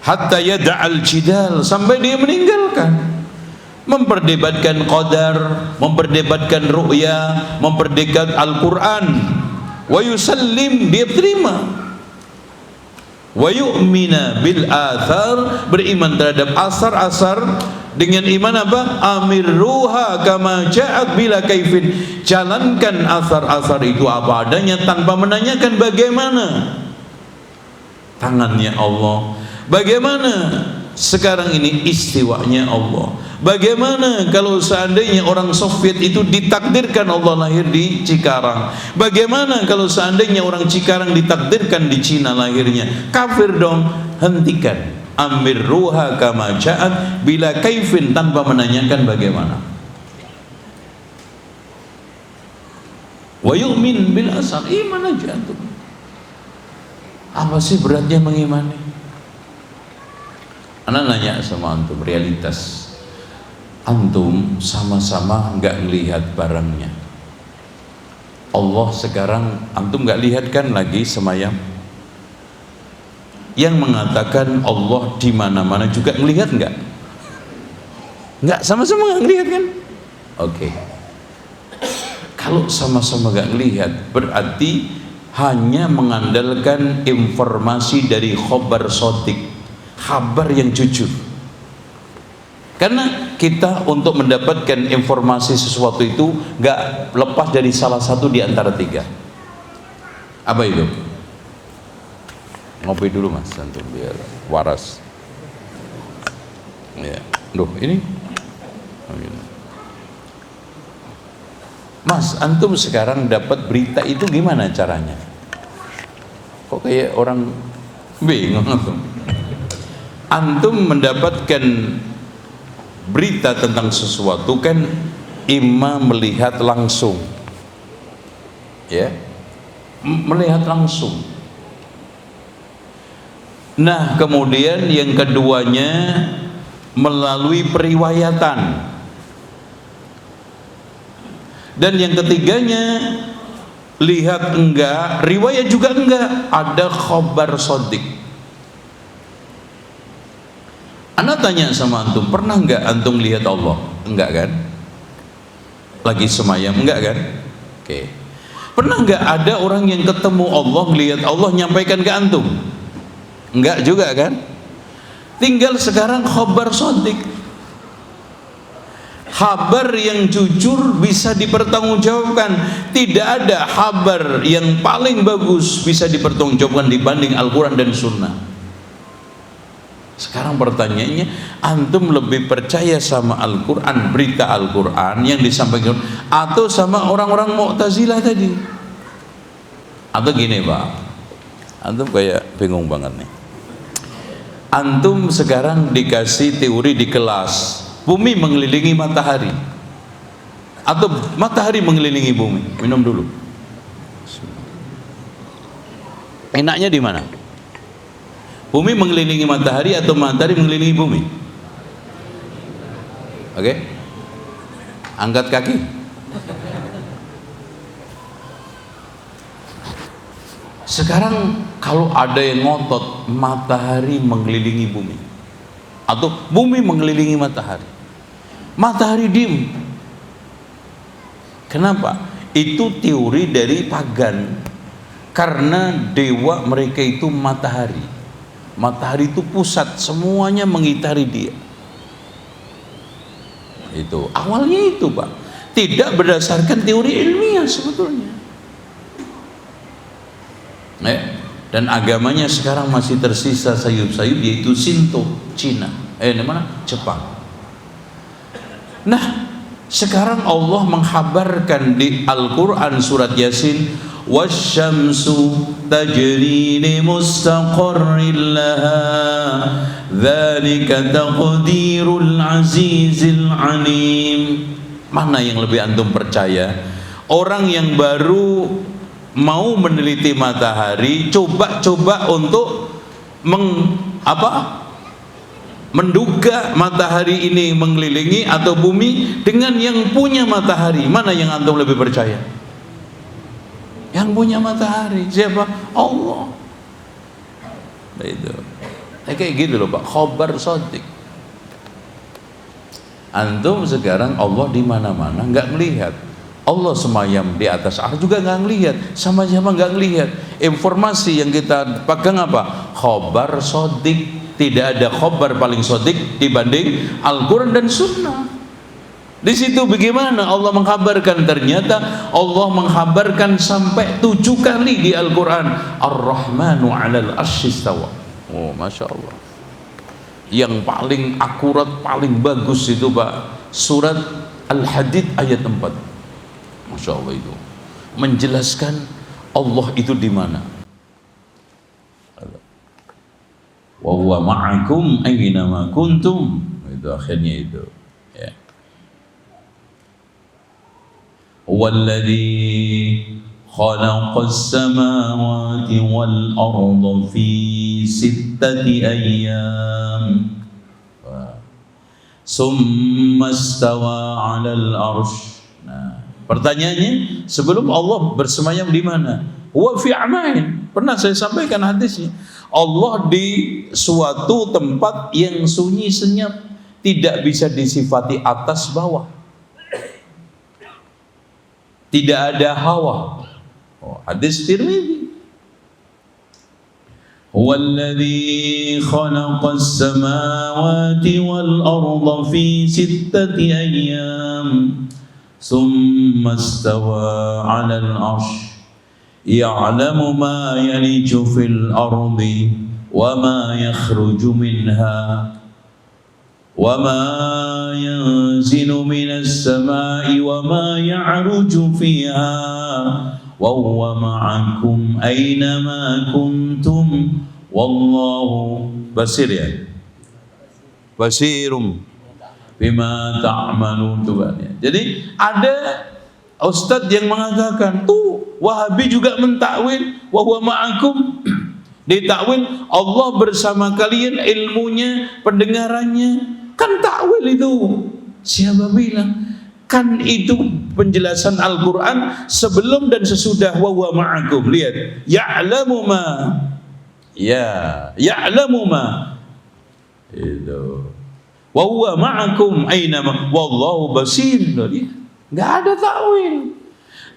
[SPEAKER 1] Hatta yada'al jidal, sampai dia meninggalkan memperdebatkan qadar, memperdebatkan ru'ya, memperdebatkan Al-Quran. Wa yusallim, dia terima. Wa yu'mina bil athar, beriman terhadap asar-asar dengan iman apa? Amirruha kama ja'at bila kaifin, jalankan asar-asar itu apa adanya tanpa menanyakan bagaimana tangannya Allah, bagaimana sekarang ini istiwanya Allah, bagaimana kalau seandainya orang Soviet itu ditakdirkan Allah lahir di Cikarang, bagaimana kalau seandainya orang Cikarang ditakdirkan di Cina lahirnya, kafir dong. Hentikan, amir ruha kama ja'at bila kaifin, tanpa menanyakan bagaimana. Wa yu'min bil asar, iman aja antum. Apa sih beratnya mengimani? Anak nanya sama antum, realitas antum sama-sama nggak melihat barangnya. Allah sekarang antum nggak lihat kan lagi semayam. Yang mengatakan Allah di mana-mana juga ngelihat nggak? Nggak, sama-sama nggak ngelihat kan? Oke. Kalau sama-sama nggak ngelihat, berarti hanya mengandalkan informasi dari khobar sodik, kabar yang jujur. Karena kita untuk mendapatkan informasi sesuatu itu nggak lepas dari salah satu di antara tiga. Apa itu? Ngopi dulu mas, antum biar waras. Ya, loh ini. Mas, antum sekarang dapat berita itu gimana caranya? Kok kayak orang bingung antum? Antum mendapatkan berita tentang sesuatu kan imma melihat langsung, ya, melihat langsung. Nah kemudian yang keduanya melalui periwayatan, dan yang ketiganya lihat enggak, riwayat juga enggak, ada khobar sodik. Anda tanya sama antum, pernah enggak antum lihat Allah? Enggak kan? Lagi semayam, enggak kan? Oke. Pernah enggak ada orang yang ketemu Allah, melihat Allah, nyampaikan ke antum? Enggak juga kan? Tinggal sekarang khobar sodik, kabar yang jujur bisa dipertanggungjawabkan. Tidak ada kabar yang paling bagus bisa dipertanggungjawabkan dibanding Al-Quran dan Sunnah. Sekarang pertanyaannya, antum lebih percaya sama Al-Quran, berita Al-Quran yang disampaikan, atau sama orang-orang Mu'tazilah tadi? Atau gini Pak, antum kayak bingung banget nih. Antum sekarang dikasih teori di kelas, bumi mengelilingi matahari atau matahari mengelilingi bumi. Minum dulu. Enaknya di mana? Bumi mengelilingi matahari atau matahari mengelilingi bumi? Oke? Angkat kaki. Sekarang kalau ada yang ngotot matahari mengelilingi bumi atau bumi mengelilingi matahari, matahari diem. Kenapa? Itu teori dari pagan. Karena dewa mereka itu matahari. Matahari itu pusat, semuanya mengitari dia. Itu awalnya itu Pak, tidak berdasarkan teori ilmiah sebetulnya. Dan agamanya sekarang masih tersisa sayup-sayup, yaitu Shinto, Cina. Mana? Jepang. Nah, sekarang Allah menghabarkan di Al-Quran surat Yasin, wasyamsu tajri li mustaqarrin laha dzalika taqdirul azizil alim. Mana yang lebih antum percaya? Orang yang baru mau meneliti matahari, coba untuk menduga matahari ini mengelilingi atau bumi dengan yang punya matahari. Mana yang antum lebih percaya? Yang punya matahari. Siapa? Allah. Nah, itu kayak gitu loh Pak, khobar sodik. Antum sekarang Allah di mana-mana nggak melihat. Allah semayam di atas arsh juga nggak ngelihat, sama-sama nggak ngelihat. Informasi yang kita pegang apa? Khobar sodik. Tidak ada khobar paling sodik dibanding Al-Quran dan Sunnah. Di situ bagaimana Allah mengkabarkan? Ternyata Allah mengkabarkan sampai 7 kali di Al-Quran, Ar-Rahmanu 'alal 'arsy istawa. Oh, masya Allah. Yang paling akurat, paling bagus itu Pak, surat Al-Hadid ayat 4. Masya Allah, itu menjelaskan Allah itu di mana. Wa huwa ma'akum aina ma kuntum. Itu akhirnya itu. Ya. Walladzi khalaqas samawati wal arda fi sittati ayyam. Summa istawa 'alal arsy. Nah, pertanyaannya, sebelum Allah bersemayam di mana? Huwa fi amain. Pernah saya sampaikan hadisnya. Allah di suatu tempat yang sunyi senyap, tidak bisa disifati atas bawah. Tidak ada hawa. Oh, hadis Tirmidzi. Huwallazi khalaqas samawati wal arda fi sittati ayyam. Summa istawa 'alal 'arsy ya'lamu ma yaliju fil ardi wa ma yakhruju minha wa ma yanzilu minas samai wa ma ya'ruju fiha wa huwa ma'akum aina ma kuntum wallahu basir. Ya, basirum bima ta'malun. Jadi ada ustadz yang mengatakan, Wahabi juga mentakwil wa huwa ma'akum. Ditakwil Allah bersama kalian, ilmunya, pendengarannya. Kan takwil itu. Siapa bilang? Kan itu penjelasan Al-Quran sebelum dan sesudah wa huwa ma'akum. Lihat, ya'lamu ma. Ya, ya'lamu ma. Itu. Wa huwa ma'akum aina ma. Wallahu basir. Enggak ada takwil.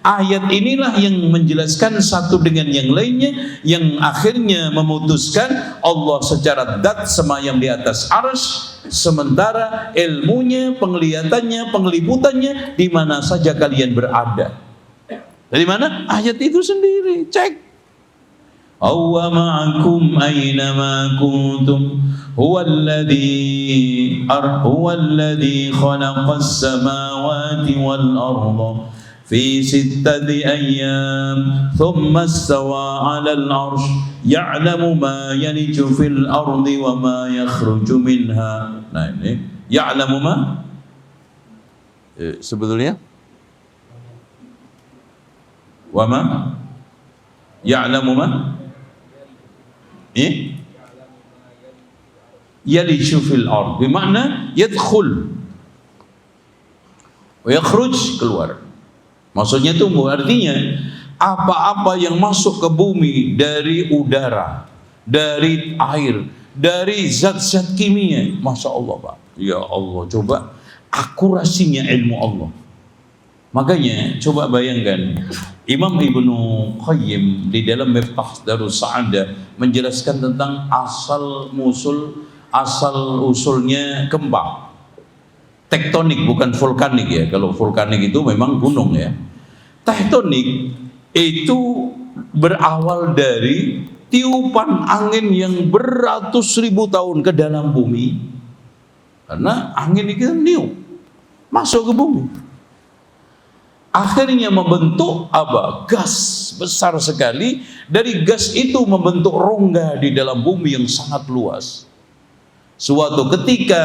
[SPEAKER 1] Ayat inilah yang menjelaskan satu dengan yang lainnya, yang akhirnya memutuskan Allah secara dat semayam di atas arsy, sementara ilmunya, penglihatannya, pengliputannya di mana saja kalian berada. Dari mana? Ayat itu sendiri. Cek. Huwa ma'akum aina ma kuntum huwallazi khalaqas samawati wal arda fi sittati ayyam thumma istawa 'alal 'arsy ya'lamu ma yaliju fil ardi wa ma yakhruju minha. Nah, ini ya'lamu ma sebetulnya wa ma ya'lamu ma yaliju fil ardi, bermakna yadkhul wa yakhruj, keluar. Maksudnya tunggu, artinya apa-apa yang masuk ke bumi dari udara, dari air, dari zat-zat kimia, Masya Allah Pak. Ya Allah, coba akurasinya ilmu Allah. Makanya coba bayangkan, Imam Ibnu Qayyim di dalam Miftah Darus Sa'adah menjelaskan tentang asal usulnya gempa. Tektonik, bukan vulkanik ya. Kalau vulkanik itu memang gunung ya. Tektonik itu berawal dari tiupan angin yang beratus ribu tahun ke dalam bumi, karena angin itu niup masuk ke bumi, akhirnya membentuk apa? Gas besar sekali. Dari gas itu membentuk rongga di dalam bumi yang sangat luas. Suatu ketika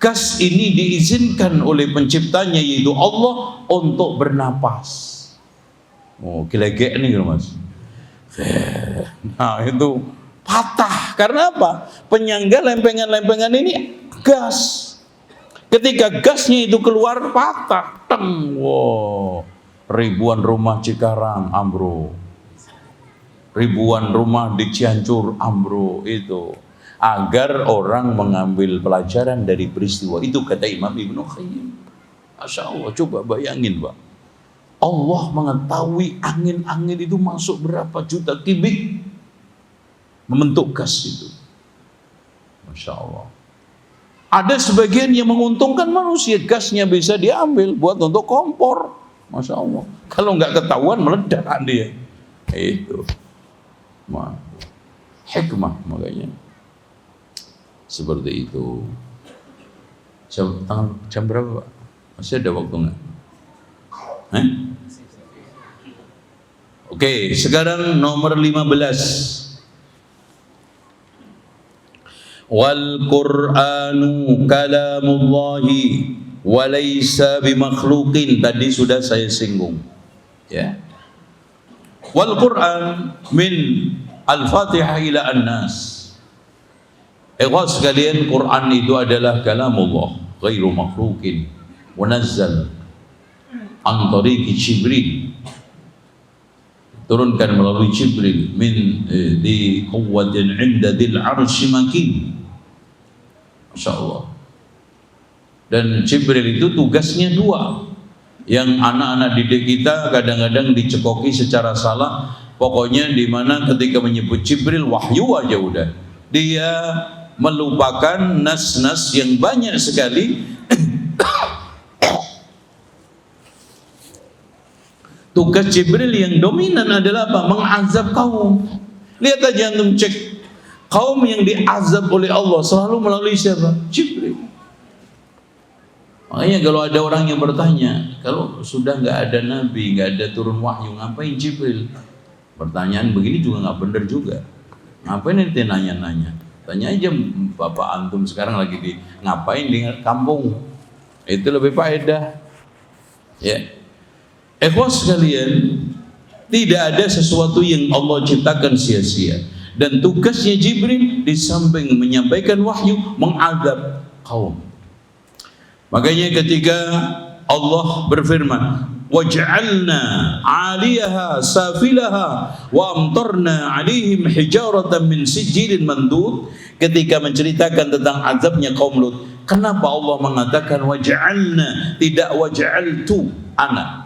[SPEAKER 1] gas ini diizinkan oleh penciptanya, yaitu Allah, untuk bernapas. Oh, gelegek nih Mas. Nah itu patah. Karena apa? Penyangga lempengan-lempengan ini gas. Ketika gasnya itu keluar, patah. Teng. Wow. Ribuan rumah Cikarang ambruk. Ribuan rumah di Cianjur ambruk itu. Agar orang mengambil pelajaran dari peristiwa itu, kata Imam Ibnu Qayyim. Masya Allah, coba bayangin Pak. Allah mengetahui angin-angin itu masuk berapa juta kubik membentuk gas itu. Masya Allah. Ada sebagian yang menguntungkan manusia, gasnya bisa diambil buat untuk kompor. Masya Allah. Kalau nggak ketahuan meledak dia. Itu. Hikmah makanya. Seperti itu. Jam berapa Pak? Masih ada waktu nggak? Oke, sekarang nomor 15. Wal Qur'anu kalamullahi wa laysa bimakhluqin. Tadi sudah saya singgung, ya. Wal Qur'an min Al-Fatihah ila An-Nas. Ikhwas sekalian, Quran itu adalah kalamullah, ghairu makhluqin, munazzal an tariqi Jibril. Turunkan melalui Jibril min di quwwatin 'inda dzil 'arsy makin. Masya Allah. Dan Jibril itu tugasnya dua. Yang anak-anak didik kita kadang-kadang dicekoki secara salah. Pokoknya di mana ketika menyebut Jibril, wahyu aja udah. Dia melupakan nas-nas yang banyak sekali. Tugas Jibril yang dominan adalah apa? Mengazab kaum. Lihat aja antum cek. Kaum yang diazab oleh Allah selalu melalui siapa? Jibril. Makanya kalau ada orang yang bertanya, kalau sudah nggak ada nabi, nggak ada turun wahyu, ngapain Jibril? Pertanyaan begini juga nggak benar juga. Ngapain ente nanya-nanya? Tanya aja bapak antum sekarang lagi di ngapain di kampung? Itu lebih faedah. Ya. Ikhwas sekalian, tidak ada sesuatu yang Allah ciptakan sia-sia. Dan tugasnya Jibril di samping menyampaikan wahyu, mengadab kaum. Makanya ketika Allah berfirman, waj'alna 'aliyaha safilaha wa amtarna 'alaihim hijaratan min sijilin mandud, ketika menceritakan tentang azabnya kaum Lut, kenapa Allah mengatakan waj'alna, tidak waj'altu ana?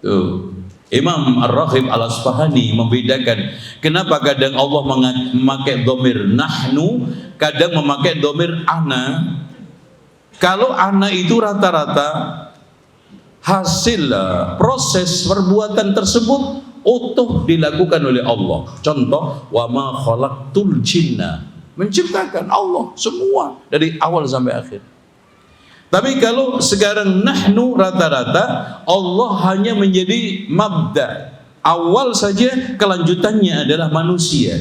[SPEAKER 1] Tuh, Imam Ar-Raghib Al-Asfahani membedakan kenapa kadang Allah memakai dhamir nahnu, kadang memakai dhamir ana. Kalau ana itu rata-rata hasil proses perbuatan tersebut utuh dilakukan oleh Allah. Contoh, wa ma khalaqtul jinna, menciptakan Allah semua dari awal sampai akhir. Tapi kalau sekarang nahnu, rata-rata Allah hanya menjadi mabda, awal saja, kelanjutannya adalah manusia.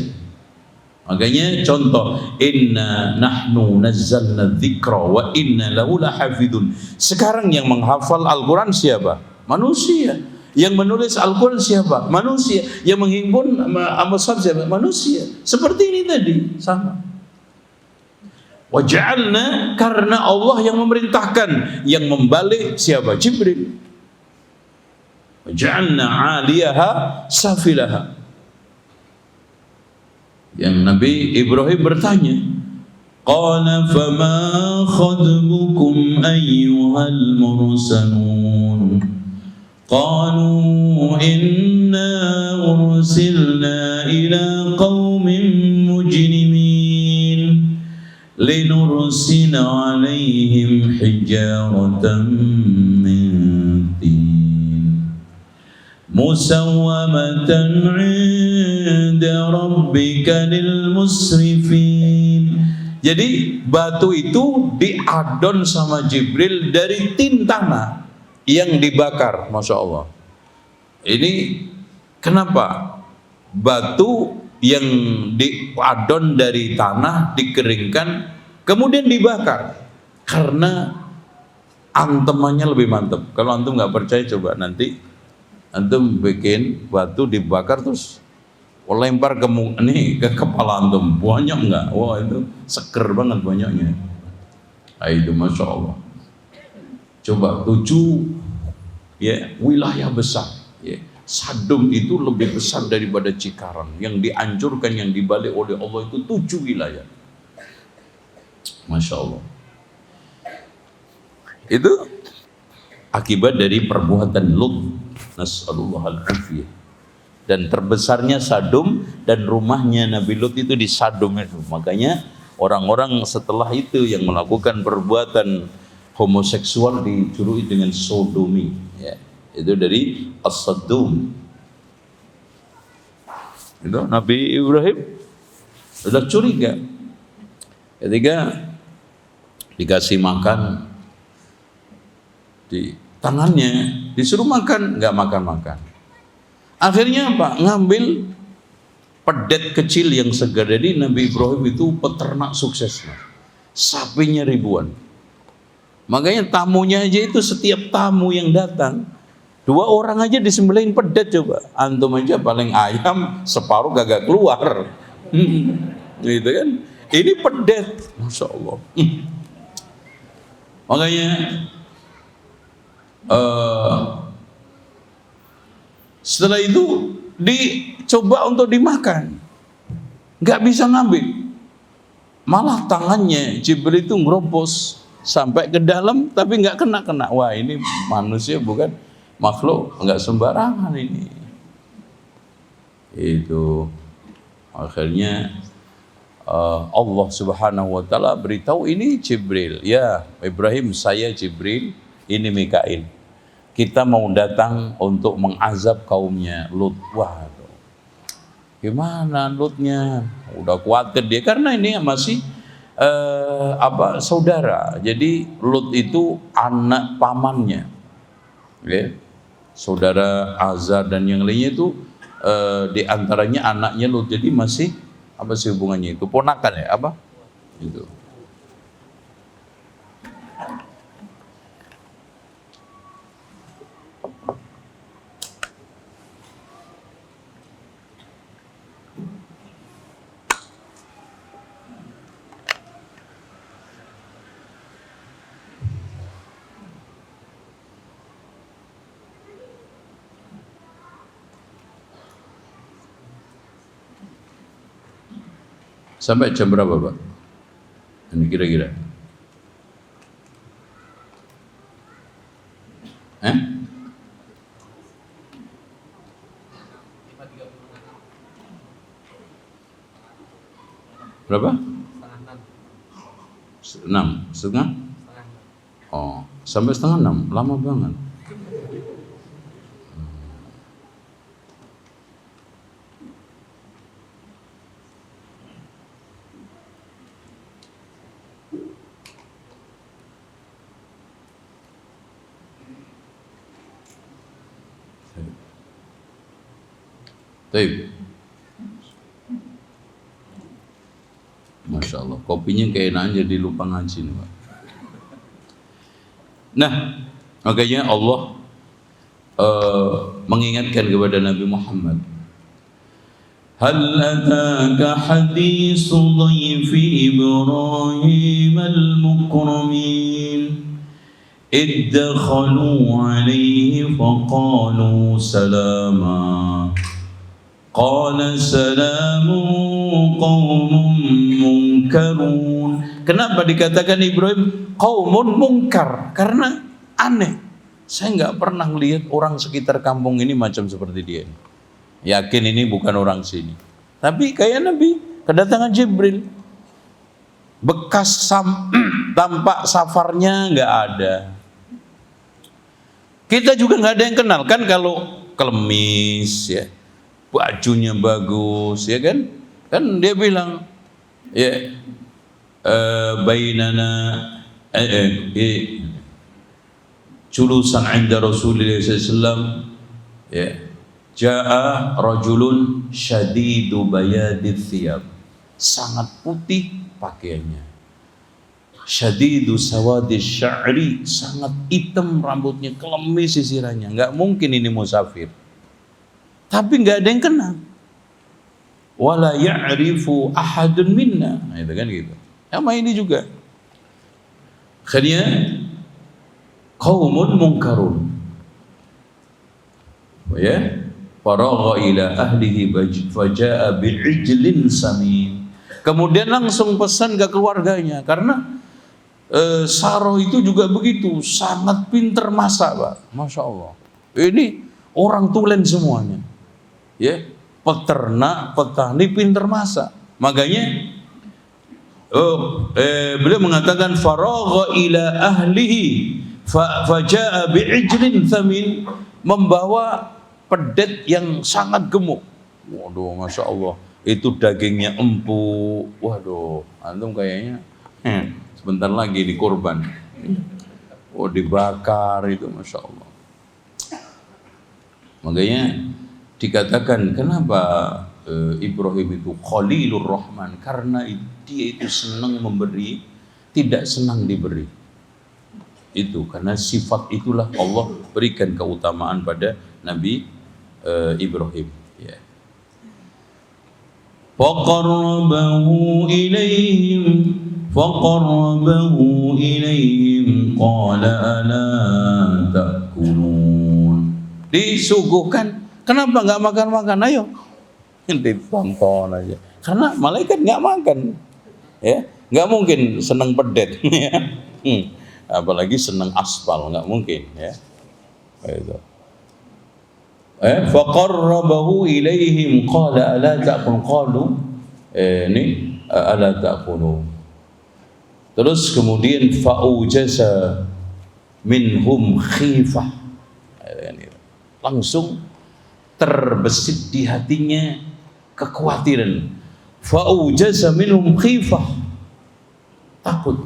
[SPEAKER 1] Makanya contoh, inna nahnu nazzalna dzikra wa inna lahu lahafidun. Sekarang yang menghafal Al-Quran siapa? Manusia. Yang menulis Al-Quran siapa? Manusia. Yang menghimpun Al-Mushaf siapa? Manusia. Seperti ini tadi, sama. Waja'alna, karena Allah yang memerintahkan, yang membalik siapa? Jibril. Waja'alna 'aliyaha safilaha. Yang Nabi Ibrahim bertanya, qala fama khadbukum ayyuhal mursalun, qalu inna ursilna ila qaumin mujrimin linursila alaihim hijaratan min tin musawwamatan 'inda rabbika lil musrifin. Jadi batu itu diadon sama Jibril dari tin tanah yang dibakar. Masya Allah. Ini kenapa? Batu yang diadon dari tanah, dikeringkan, kemudian dibakar. Karena antemannya lebih mantap. Kalau antum nggak percaya, coba nanti antum bikin batu dibakar terus lempar ke kepala antum, banyak nggak? Wah itu seger banget banyaknya. Itu Masya Allah. Coba 7 ya wilayah besar. Ya. Sadum itu lebih besar daripada Cikarang. Yang dihancurkan, yang dibalik oleh Allah itu 7 wilayah. Masya Allah. Itu akibat dari perbuatan Lut. Nas'alullah al-afiyah. Dan terbesarnya Sadum, dan rumahnya Nabi Lut itu di Sadum itu. Makanya orang-orang setelah itu yang melakukan perbuatan homoseksual dijuluki dengan sodomi. Ya. Itu dari As-Sadum. Itu Nabi Ibrahim sudah curiga ketika dikasih makan di tangannya, disuruh makan, nggak makan-makan. Akhirnya apa? Ngambil pedet kecil yang segar. Jadi Nabi Ibrahim itu peternak sukses, sapinya ribuan. Makanya tamunya aja itu, setiap tamu yang datang 2 orang aja disembelihin pedet. Coba antum aja paling ayam separuh gagak keluar. Gitu kan? Ini pedet, Masya Allah. Makanya setelah itu dicoba untuk dimakan, nggak bisa ngambil, malah tangannya Jibril itu ngerobos sampai ke dalam tapi nggak kena. Wah ini manusia bukan makhluk, nggak sembarangan ini. Itu akhirnya Allah Subhanahu wa taala beritahu, ini Jibril, ya Ibrahim, saya Jibril, ini Mikail. Kita mau datang untuk mengazab kaumnya Lut. Waduh, gimana Lutnya? Udah khawatir dia karena ini masih saudara. Jadi Lut itu anak pamannya, ya. Saudara Azar dan yang lainnya itu diantaranya anaknya Lut. Jadi masih apa sih hubungannya itu? Ponakan ya apa? Itu. Sampai jam berapa, Pak? Ini kira-kira. Berapa? 6. Oh, sampai 5:30. Lama banget. Baik. Masya Allah, kopinya keenakan jadi lupa ngaji nih, Pak. Nah, makanya Allah mengingatkan kepada Nabi Muhammad, hal ataka haditsu dhaifi Ibrahim al-mukramin idh dakhalu alaihi faqalu salama qala salamun qaumun munkarun. Kenapa dikatakan Ibrahim qaumun munkar? Karena aneh. Saya nggak pernah lihat orang sekitar kampung ini macam seperti dia. Yakin ini bukan orang sini. Tapi kayak Nabi, kedatangan Jibril. Bekas tampak safarnya nggak ada. Kita juga nggak ada yang kenal kan, kalau klemis ya, bajunya bagus, ya kan? Kan dia bilang, ya, bainana julusan 'inda Rasulullah SAW, ya, jaa rajulun syadidu bayadith thiyab, sangat putih pakaiannya, syadidu sawadis sya'ri, sangat hitam rambutnya, kelemis sisirannya. Nggak mungkin ini musafir, tapi nggak ada yang kenal. Wala ya'rifu ahadun minna, nah, itu kan gitu. Sama ini juga. Akhirnya qaumun munkarun, ya, faragha ila ahlihi faja'a bi'ijlin samin. Kemudian langsung pesan ke keluarganya, karena Saroh itu juga begitu, sangat pinter masak, Pak. Masya Allah. Ini orang tulen semuanya, ya, peternak, petani, pinter masak. Makanya beliau mengatakan faragha ila ahlihi faja'a bi'ijlin thamin, membawa pedet yang sangat gemuk. Waduh, Masya Allah, itu dagingnya empuk. Waduh, antum kayaknya sebentar lagi dikurban. Oh, dibakar itu, Masya Allah. Makanya dikatakan kenapa Ibrahim itu Khalilur Rahman, karena dia itu senang memberi, tidak senang diberi. Itu karena sifat itulah Allah berikan keutamaan pada Nabi Ibrahim, ya. Faqarrabahu ilaihim qala ala ta'kulun. Disuguhkan, kenapa nggak makan-makan? Ayo, ditonton aja. Karena malaikat nggak makan, ya, nggak mungkin senang pedet, ya. Apalagi senang aspal, nggak mungkin, ya. Itu. Faqarrabahu ilaihim qala ala ta'kul, qalu ini ala ta'kulu. Terus kemudian fa'ujasa minhum khifah, langsung terbesit di hatinya kekhawatiran. Fa'ujasa minhum khifah, takut,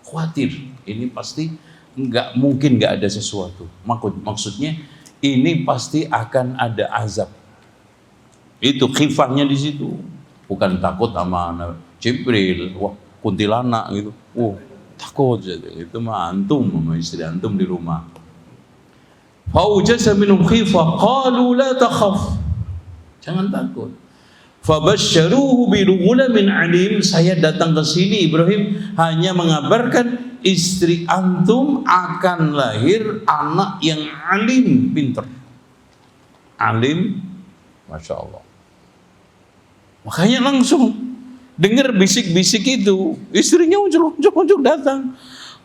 [SPEAKER 1] khawatir. Ini pasti nggak mungkin nggak ada sesuatu. Maksudnya ini pasti akan ada azab. Itu khifahnya di situ. Bukan takut sama Jibril, wah kuntilanak gitu. Takut saja. Itu mah antum sama istri antum di rumah. Faujasa minhum khifah qalu la takhaf. Jangan takut. Fabasyaruhu bighulamin alim. Saya datang ke sini Ibrahim hanya mengabarkan istri antum akan lahir anak yang alim, pintar. Alim, Masya Allah. Makanya langsung dengar bisik-bisik itu, istrinya ujuk-ujuk datang.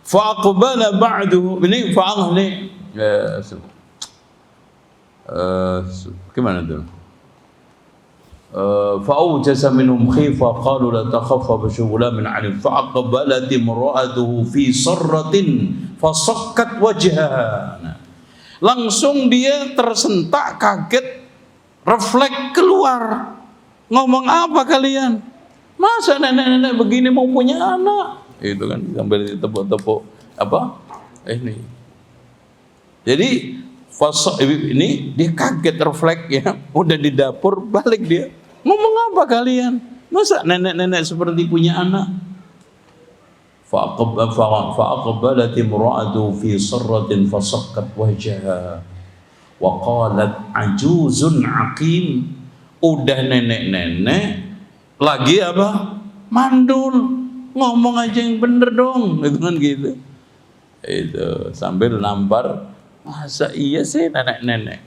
[SPEAKER 1] Faqbala ba'du, ini fa'al nih. Gimana tuh? Fa'ujasa minhum khifa qalu la takhaffa bashugula min alim fa'aqbalat imra'atuhu fi sarratin fasakkat wajhaha. Langsung dia tersentak, kaget, refleks keluar. Ngomong apa kalian? Masa nenek-nenek begini mau punya anak? Itu kan sambil ditepuk-tepuk apa? Ini. Jadi ini dia kaget, refleks, ya. Udah di dapur, balik dia. Ngomong apa kalian? Masa nenek-nenek seperti punya anak? Fa'aqbalat imra'atu fi sarratin fasakkat wajhaha wa qalat ajuzun aqim. Udah nenek-nenek lagi apa? Mandul. Ngomong aja yang bener dong, gitu kan gitu. Itu sambil nampar, masa iya sih nenek-nenek.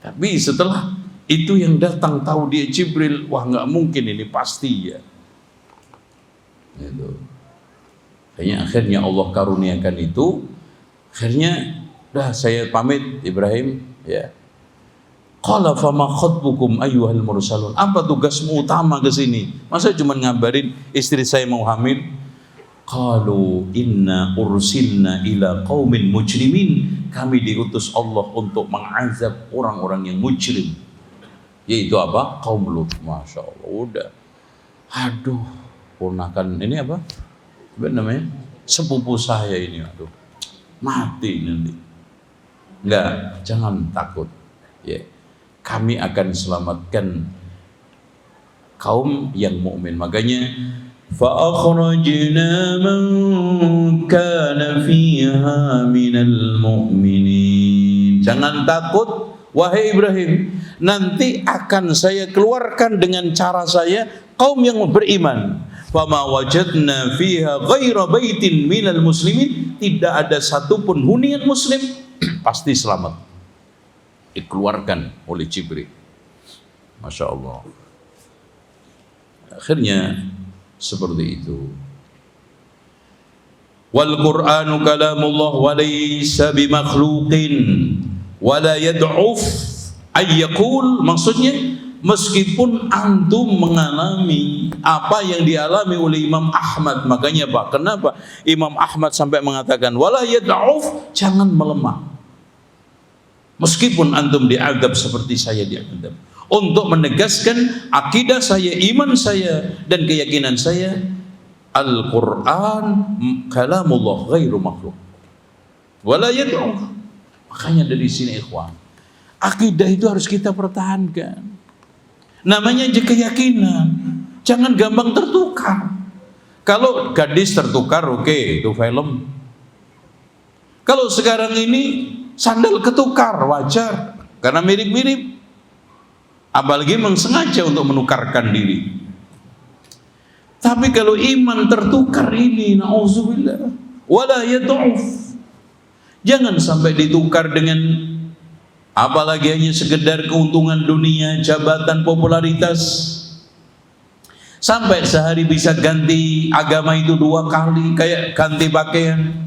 [SPEAKER 1] Tapi setelah itu yang datang tahu dia Jibril, wah nggak mungkin ini pasti ya. Itu. Akhirnya Allah karuniakan itu. Akhirnya dah saya pamit Ibrahim, ya. Qala fama khatbukum ayyuhal mursalun. Apa tugasmu utama ke sini? Masa cuma ngabarin istri saya mau hamil? Qalu inna ursilna ila qaumin mujrimin. Kami diutus Allah untuk mengazab orang-orang yang mujrim. Yaitu apa? Kaum Lut. Masya Allah, udah. Aduh, ponakan ini apa? Apa namanya? Sepupu saya ini, aduh, mati nanti. Enggak, jangan takut. Ya, kami akan selamatkan kaum yang mukmin. Makanya فَأَخْرَجْنَا مَنْ كَانَ فِيهَا مِنَ الْمُؤْمِنِينَ. Jangan takut wahai Ibrahim, nanti akan saya keluarkan dengan cara saya kaum yang beriman. فَمَا وَجَدْنَا فِيهَا غَيْرَ بَيْتٍ مِنَ الْمُسْلِمِينَ. Tidak ada satupun hunian muslim pasti selamat, dikeluarkan oleh Jibril. Masya Allah. Akhirnya seperti itu. Wal Qur'anu kalamullah wa laysa bimakhluqin wa la yad'uf ay yaqul. Maksudnya, meskipun antum mengalami apa yang dialami oleh Imam Ahmad, makanya Pak, kenapa Imam Ahmad sampai mengatakan wala yad'uf, jangan melemah. Meskipun antum diadab seperti saya diadab, untuk menegaskan akidah saya, iman saya, dan keyakinan saya, Al-Quran kalamullah ghairu makhluk wala yad'u. Makanya dari sini ikhwan, akidah itu harus kita pertahankan. Namanya aja keyakinan, jangan gampang tertukar. Kalau gadis tertukar, oke, itu film. Kalau sekarang ini sandal ketukar, wajar, karena mirip-mirip. Apalagi sengaja untuk menukarkan diri. Tapi kalau iman tertukar ini, na'udzubillah, wala yad'uf, jangan sampai ditukar dengan apalagi hanya sekedar keuntungan dunia, jabatan, popularitas, sampai sehari bisa ganti agama itu 2 kali, kayak ganti pakaian.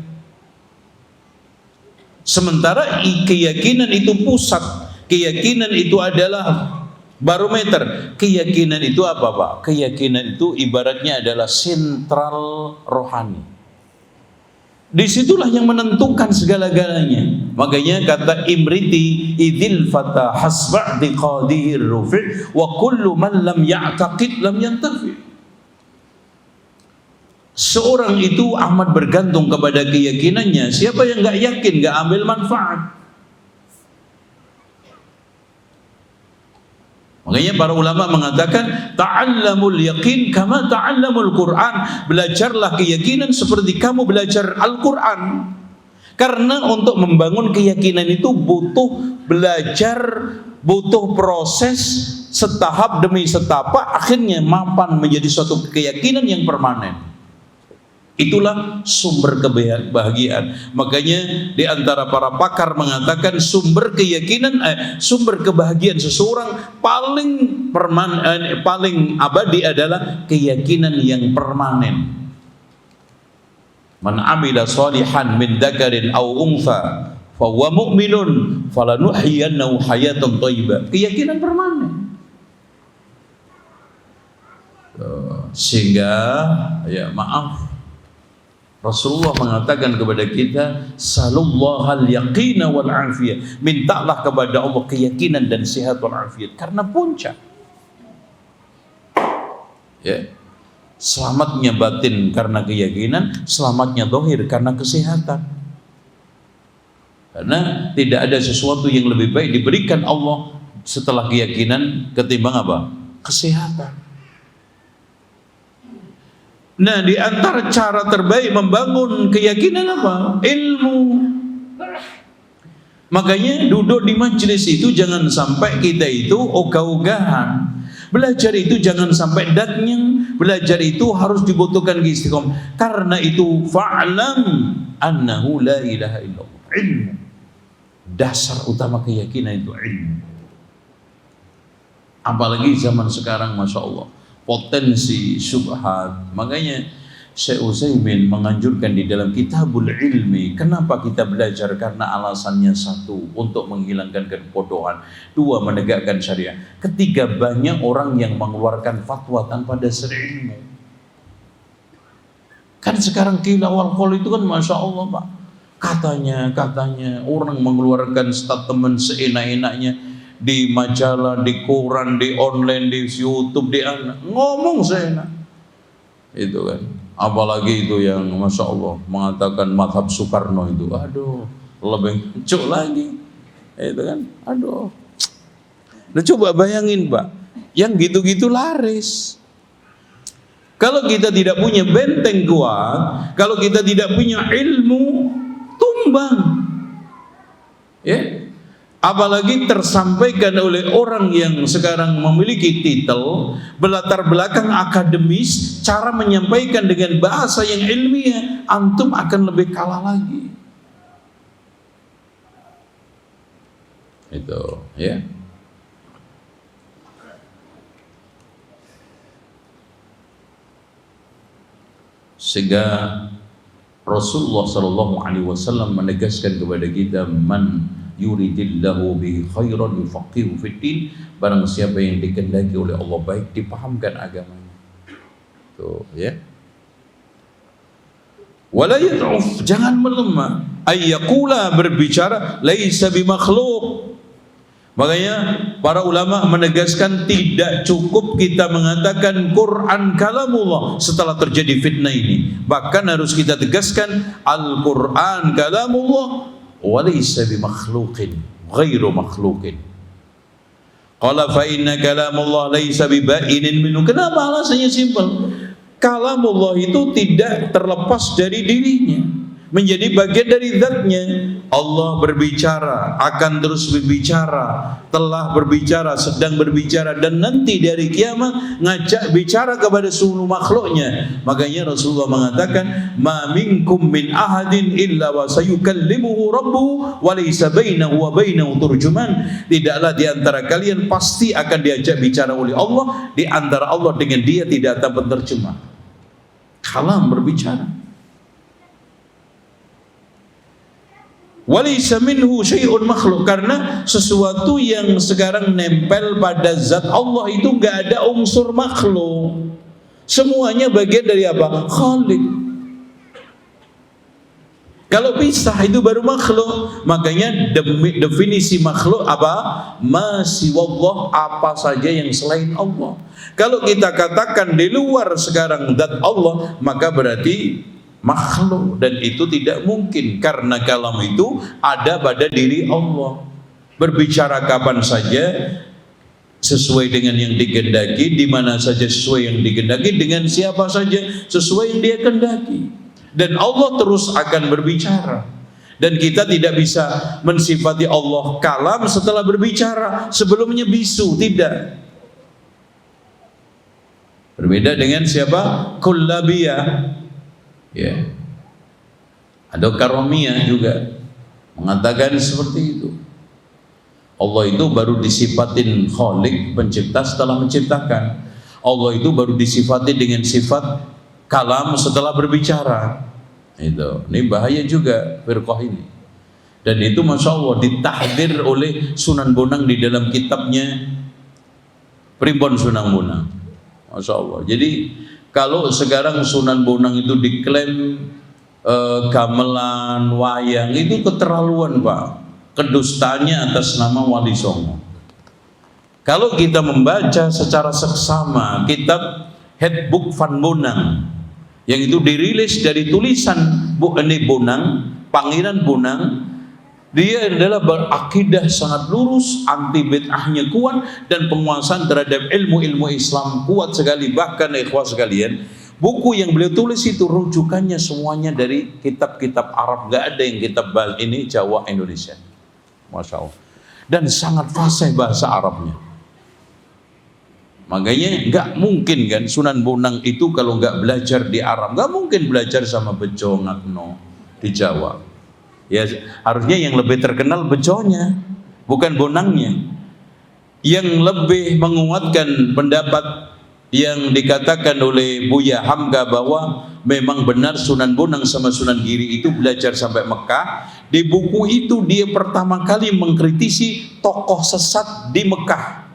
[SPEAKER 1] Sementara keyakinan itu pusat, keyakinan itu adalah barometer. Keyakinan itu apa Pak? Keyakinan itu ibaratnya adalah sentral rohani. Disitulah yang menentukan segala-galanya. Makanya kata Imriti, idzil fata hasba'di qadihir rufi' wa kullu man lam ya'taqid lam yantafi. Seorang itu amat bergantung kepada keyakinannya. Siapa yang enggak yakin, enggak ambil manfaat. Makanya para ulama mengatakan ta'allamul yaqin kama ta'allamul Quran. Belajarlah keyakinan seperti kamu belajar Al-Quran. Karena untuk membangun keyakinan itu butuh belajar, butuh proses setahap demi setapak, akhirnya mapan menjadi suatu keyakinan yang permanen. Itulah sumber kebahagiaan. Makanya di antara para pakar mengatakan sumber keyakinan, sumber kebahagiaan seseorang paling abadi adalah keyakinan yang permanen. Man amila salihan min dzakarin aw untha fa huwa mu'minun falanuhyiyannahu hayatan thayyibah. Keyakinan permanen. Sehingga ya maaf, Rasulullah mengatakan kepada kita, salullahal yaqina wal afiyah. Mintalah kepada Allah keyakinan dan sehat wal afiyah, karena puncak. Ya. Selamatnya batin karena keyakinan, selamatnya zahir karena kesehatan. Karena tidak ada sesuatu yang lebih baik diberikan Allah setelah keyakinan ketimbang apa? Kesehatan. Nah, di antara cara terbaik membangun keyakinan apa? Ilmu. Makanya duduk di majelis itu jangan sampai kita itu ogah-ogahan. Belajar itu jangan sampai datnyeng. Belajar itu harus dibutuhkan istiqomah. Karena itu fa'lam annahu la ilaha illallah. Ilmu. Dasar utama keyakinan itu ilmu. Apalagi zaman sekarang, Masya Allah, potensi syubhat. Makanya Syekh Utsaimin menganjurkan di dalam Kitabul Ilmi, kenapa kita belajar? Karena alasannya satu, untuk menghilangkan kebodohan, dua, menegakkan syariah, ketiga, banyak orang yang mengeluarkan fatwa tanpa dasar ilmu. Kan sekarang qila wal qaul itu kan Masya Allah Pak, katanya orang mengeluarkan statement seenak-enaknya. di majalah, di koran, di online, di YouTube, di ngomong seenak. Itu kan. Apalagi itu yang Masya Allah mengatakan madhab Soekarno itu, aduh, lebih cuk lagi. Itu kan, aduh. Nah, coba bayangin Pak, yang gitu-gitu laris. Kalau kita tidak punya benteng kuat, kalau kita tidak punya ilmu, tumbang. Ya. Apalagi tersampaikan oleh orang yang sekarang memiliki titel, berlatar belakang akademis, cara menyampaikan dengan bahasa yang ilmiah, antum akan lebih kalah lagi. Itu, ya. Sehingga Rasulullah SAW menegaskan kepada kita, man yuridillahu bihi khairan yufaqihu fiddin, barang siapa yang dikehendaki oleh Allah baik, dipahamkan agamanya. Tuh, ya. Wala yad'uf, jangan melemah, ayyaqula, berbicara laisa bimakhluq. Makanya para ulama menegaskan tidak cukup kita mengatakan Quran kalamullah setelah terjadi fitnah ini, bahkan harus kita tegaskan Al-Quran kalamullah walaysa bimakhluqin ghairu makhluqin. Qala fa inna kalamullah laysa bibainin minhu. Kenapa? Alasannya simpel. Kalamullah itu tidak terlepas dari dirinya, menjadi bagian dari zatnya. Allah berbicara, akan terus berbicara, telah berbicara, sedang berbicara, dan nanti dari kiamat ngajak bicara kepada seluruh makhluknya. Makanya Rasulullah mengatakan, ma minkum min ahadin illa wa sayukallimuhu rabbuhu wa laysa bainahu wa bainahu turjuman. Tidaklah di antara kalian pasti akan diajak bicara oleh Allah, di antara Allah dengan dia tidak ada penterjemah. Kalam, berbicara. Walaysa minhu syai'un makhluk, karena sesuatu yang sekarang nempel pada zat Allah itu enggak ada unsur makhluk. Semuanya bagian dari apa? Khalik. Kalau pisah itu baru makhluk. Makanya definisi makhluk apa? Ma siwallah, apa saja yang selain Allah. Kalau kita katakan di luar sekarang zat Allah, maka berarti makhluk, dan itu tidak mungkin karena kalam itu ada pada diri Allah. Berbicara kapan saja sesuai dengan yang dikehendaki, di mana saja sesuai yang dikehendaki, dengan siapa saja sesuai yang dia kehendaki, dan Allah terus akan berbicara. Dan kita tidak bisa mensifati Allah kalam setelah berbicara, sebelumnya bisu, tidak. Berbeda dengan siapa? Kullabiyah. Ya, ada Karomiyah juga mengatakan seperti itu. Allah itu baru disifatin Khalik, pencipta, setelah menciptakan. Allah itu baru disifati dengan sifat kalam setelah berbicara. Itu, ini bahaya juga firqah ini. Dan itu Masya Allah ditahdir oleh Sunan Bonang di dalam kitabnya Primbon Sunan Bonang. Masya Allah. Jadi kalau sekarang Sunan Bonang itu diklaim gamelan, wayang, itu keterlaluan Pak, kedustanya atas nama Wali Songo. Kalau kita membaca secara seksama kitab Handbook Van Bonang, yang itu dirilis dari tulisan Bu Eni Bonang, Pangeran Bonang, dia adalah berakidah sangat lurus, anti bid'ahnya kuat, dan penguasaan terhadap ilmu-ilmu Islam kuat sekali. Bahkan ikhwah sekalian, buku yang beliau tulis itu rujukannya semuanya dari kitab-kitab Arab, gak ada yang kitab ini Jawa Indonesia. Masya Allah. Dan sangat fasih bahasa Arabnya. Makanya gak mungkin kan Sunan Bonang itu kalau gak belajar di Arab, gak mungkin belajar sama Bejo Ngakno di Jawa. Ya, harusnya yang lebih terkenal Bejonya, bukan Bonangnya. Yang lebih menguatkan pendapat yang dikatakan oleh Buya Hamka bahwa memang benar Sunan Bonang sama Sunan Giri itu belajar sampai Mekah. Di buku itu dia pertama kali mengkritisi tokoh sesat di Mekah.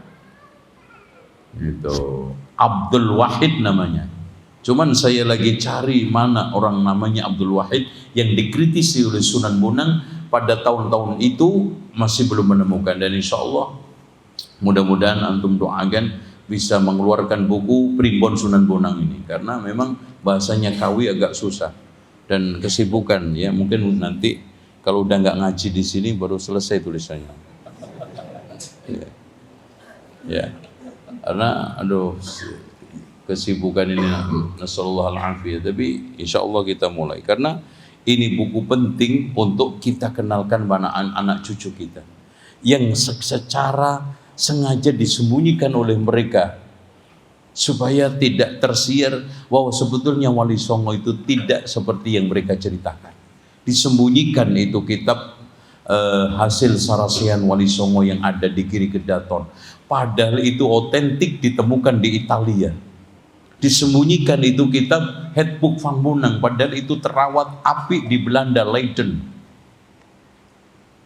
[SPEAKER 1] Itu Abdul Wahid namanya. Cuman saya lagi cari mana orang namanya Abdul Wahid yang dikritisi oleh Sunan Bonang pada tahun-tahun itu, masih belum menemukan. Dan insya Allah Mudah-mudahan antum doakan bisa mengeluarkan buku Primbon Sunan Bonang ini, karena memang bahasanya kawi agak susah dan kesibukan ya, mungkin nanti kalau udah nggak ngaji di sini baru selesai tulisannya ya, karena aduh kesibukan ini, nasallallahu alaihi. Tapi insya Allah kita mulai, karena ini buku penting untuk kita kenalkan anak cucu kita yang secara sengaja disembunyikan oleh mereka supaya tidak tersiar bahwa sebetulnya Wali Songo itu tidak seperti yang mereka ceritakan. Disembunyikan itu kitab hasil sarasian Wali Songo yang ada di Giri Kedaton, padahal itu otentik ditemukan di Italia. Disembunyikan itu kitab Handboek van Bonang, padahal itu terawat apik di Belanda, Leiden.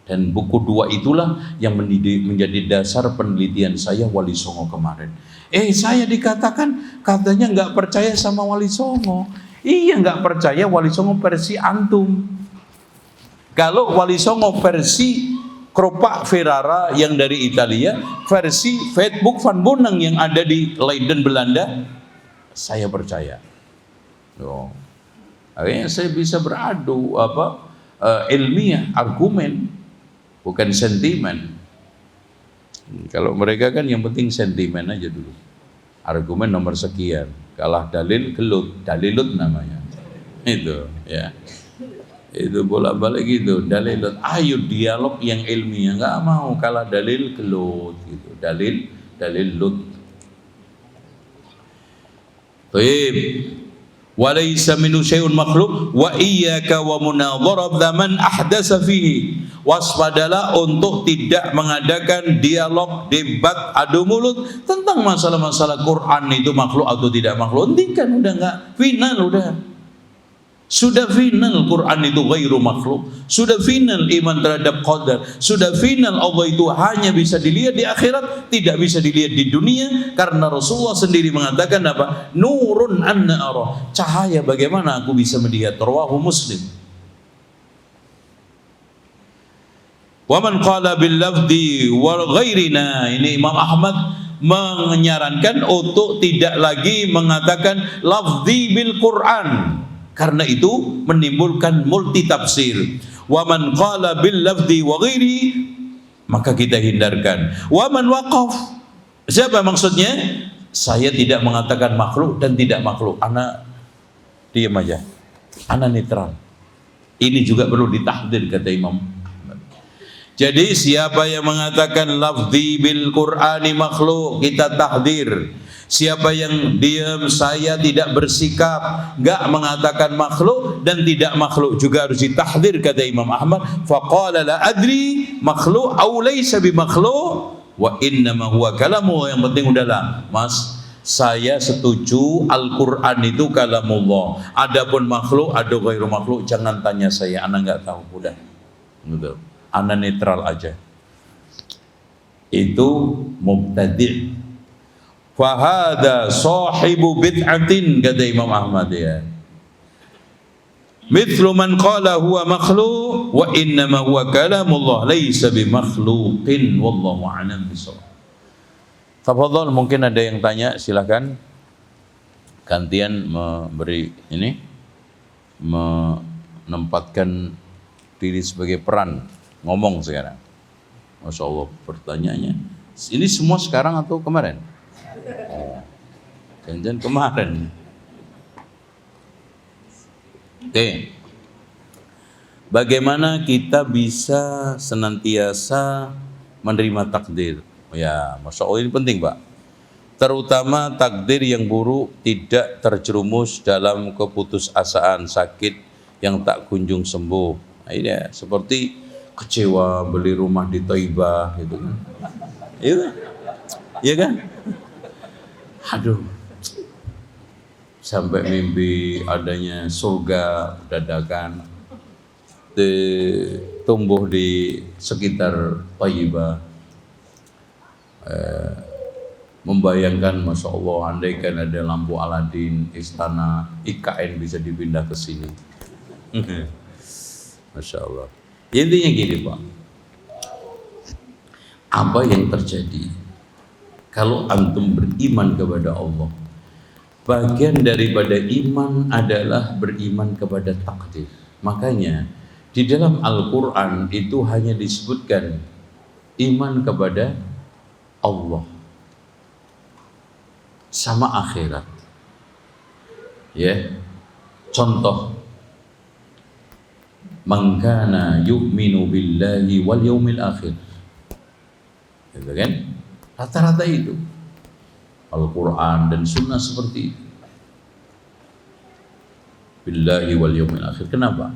[SPEAKER 1] Dan buku dua itulah yang menjadi dasar penelitian saya Wali Songo kemarin. Saya dikatakan katanya nggak percaya sama Wali Songo. Iya, nggak percaya Wali Songo versi antum. Kalau Wali Songo versi Kropak Ferrara yang dari Italia, versi Handboek van Bonang yang ada di Leiden, Belanda, saya percaya. Akhirnya saya bisa beradu ilmiah, argumen, bukan sentimen. Kalau mereka kan yang penting sentimen aja dulu. Argumen nomor sekian, kalah dalil gelut, dalilut namanya. Itu ya. Itu bolak-balik gitu, dalilut. Ayo dialog yang ilmiah, enggak mau kalah dalil gelut gitu. Dalil lut. Baik. Walaysa minu syai'un makhluk wa iyyaka wa munadharab man ahdasa fihi. Waspadalah untuk tidak mengadakan dialog, debat, adu mulut tentang masalah-masalah Quran itu makhluk atau tidak makhluk. Hentikan, udah enggak final, sudah final Quran itu ghairu makhluk, sudah final iman terhadap qadar, sudah final Allah itu hanya bisa dilihat di akhirat, tidak bisa dilihat di dunia, karena Rasulullah sendiri mengatakan apa? Nurun anna ara, cahaya bagaimana aku bisa melihat. Rawahu Muslim. Wa man qala bil lafzi wal ghairina, ini Imam Ahmad menyarankan untuk tidak lagi mengatakan lafzi bil Quran, karena itu menimbulkan multi tafsir. Wa man qala bil lafzi wa ghairi, maka kita hindarkan. Wa man waqaf, siapa maksudnya? Saya tidak mengatakan makhluk dan tidak makhluk, ana diam aja, ana netral. Ini juga perlu ditahdir kata Imam. Jadi siapa yang mengatakan lafzi bil Qur'ani makhluk, kita tahdir. Siapa yang diam, saya tidak bersikap, enggak mengatakan makhluk dan tidak makhluk, juga harus ditahdir kata Imam Ahmad. Faqala la adri makhluk aw laysa bi makhluk wa innama huwa kalamu. Yang penting udahlah Mas, saya setuju Al-Quran itu kalamullah. Adapun makhluk, ada ghairu makhluk, jangan tanya saya, ana enggak tahu, udah. Betul. Ana netral aja. Itu mubtadi'. Fahada sahibu bid'atin, kata Imam Ahmad ya. Mithlu man qala huwa makhluk wa innama huwa kalamullah laysa bi makhluqin wallahu a'lam bishawab. Tafadhal, mungkin ada yang tanya, silakan. Gantian memberi ini, menempatkan diri sebagai peran ngomong sekarang. Masya Allah pertanyaannya. Ini semua sekarang atau kemarin? Jangan kemarin. Oke. Bagaimana kita bisa senantiasa menerima takdir? Ya, Masya Allah, ini penting Pak. Terutama takdir yang buruk, tidak terjerumus dalam keputusasaan sakit yang tak kunjung sembuh. Nah, ini ya, seperti kecewa beli rumah di Thaibah gitu kan. Iya kan? Aduh. Sampai mimpi adanya surga dadakan tumbuh di sekitar Thaibah. Membayangkan, Masya Allah, andaikan ada lampu Aladin, istana IKN bisa dipindah ke sini. Masya Allah. Intinya gini Pak, apa yang terjadi Kalau antum beriman kepada Allah, bagian daripada iman adalah beriman kepada takdir. Makanya di dalam Al-Quran itu hanya disebutkan iman kepada Allah sama akhirat. Ya, contoh, man kana yu'minu billahi wal yaumil akhir. Gitu kan? Rata-rata itu Al-Quran dan Sunnah seperti itu. Billahi wal yaumil akhir. Kenapa?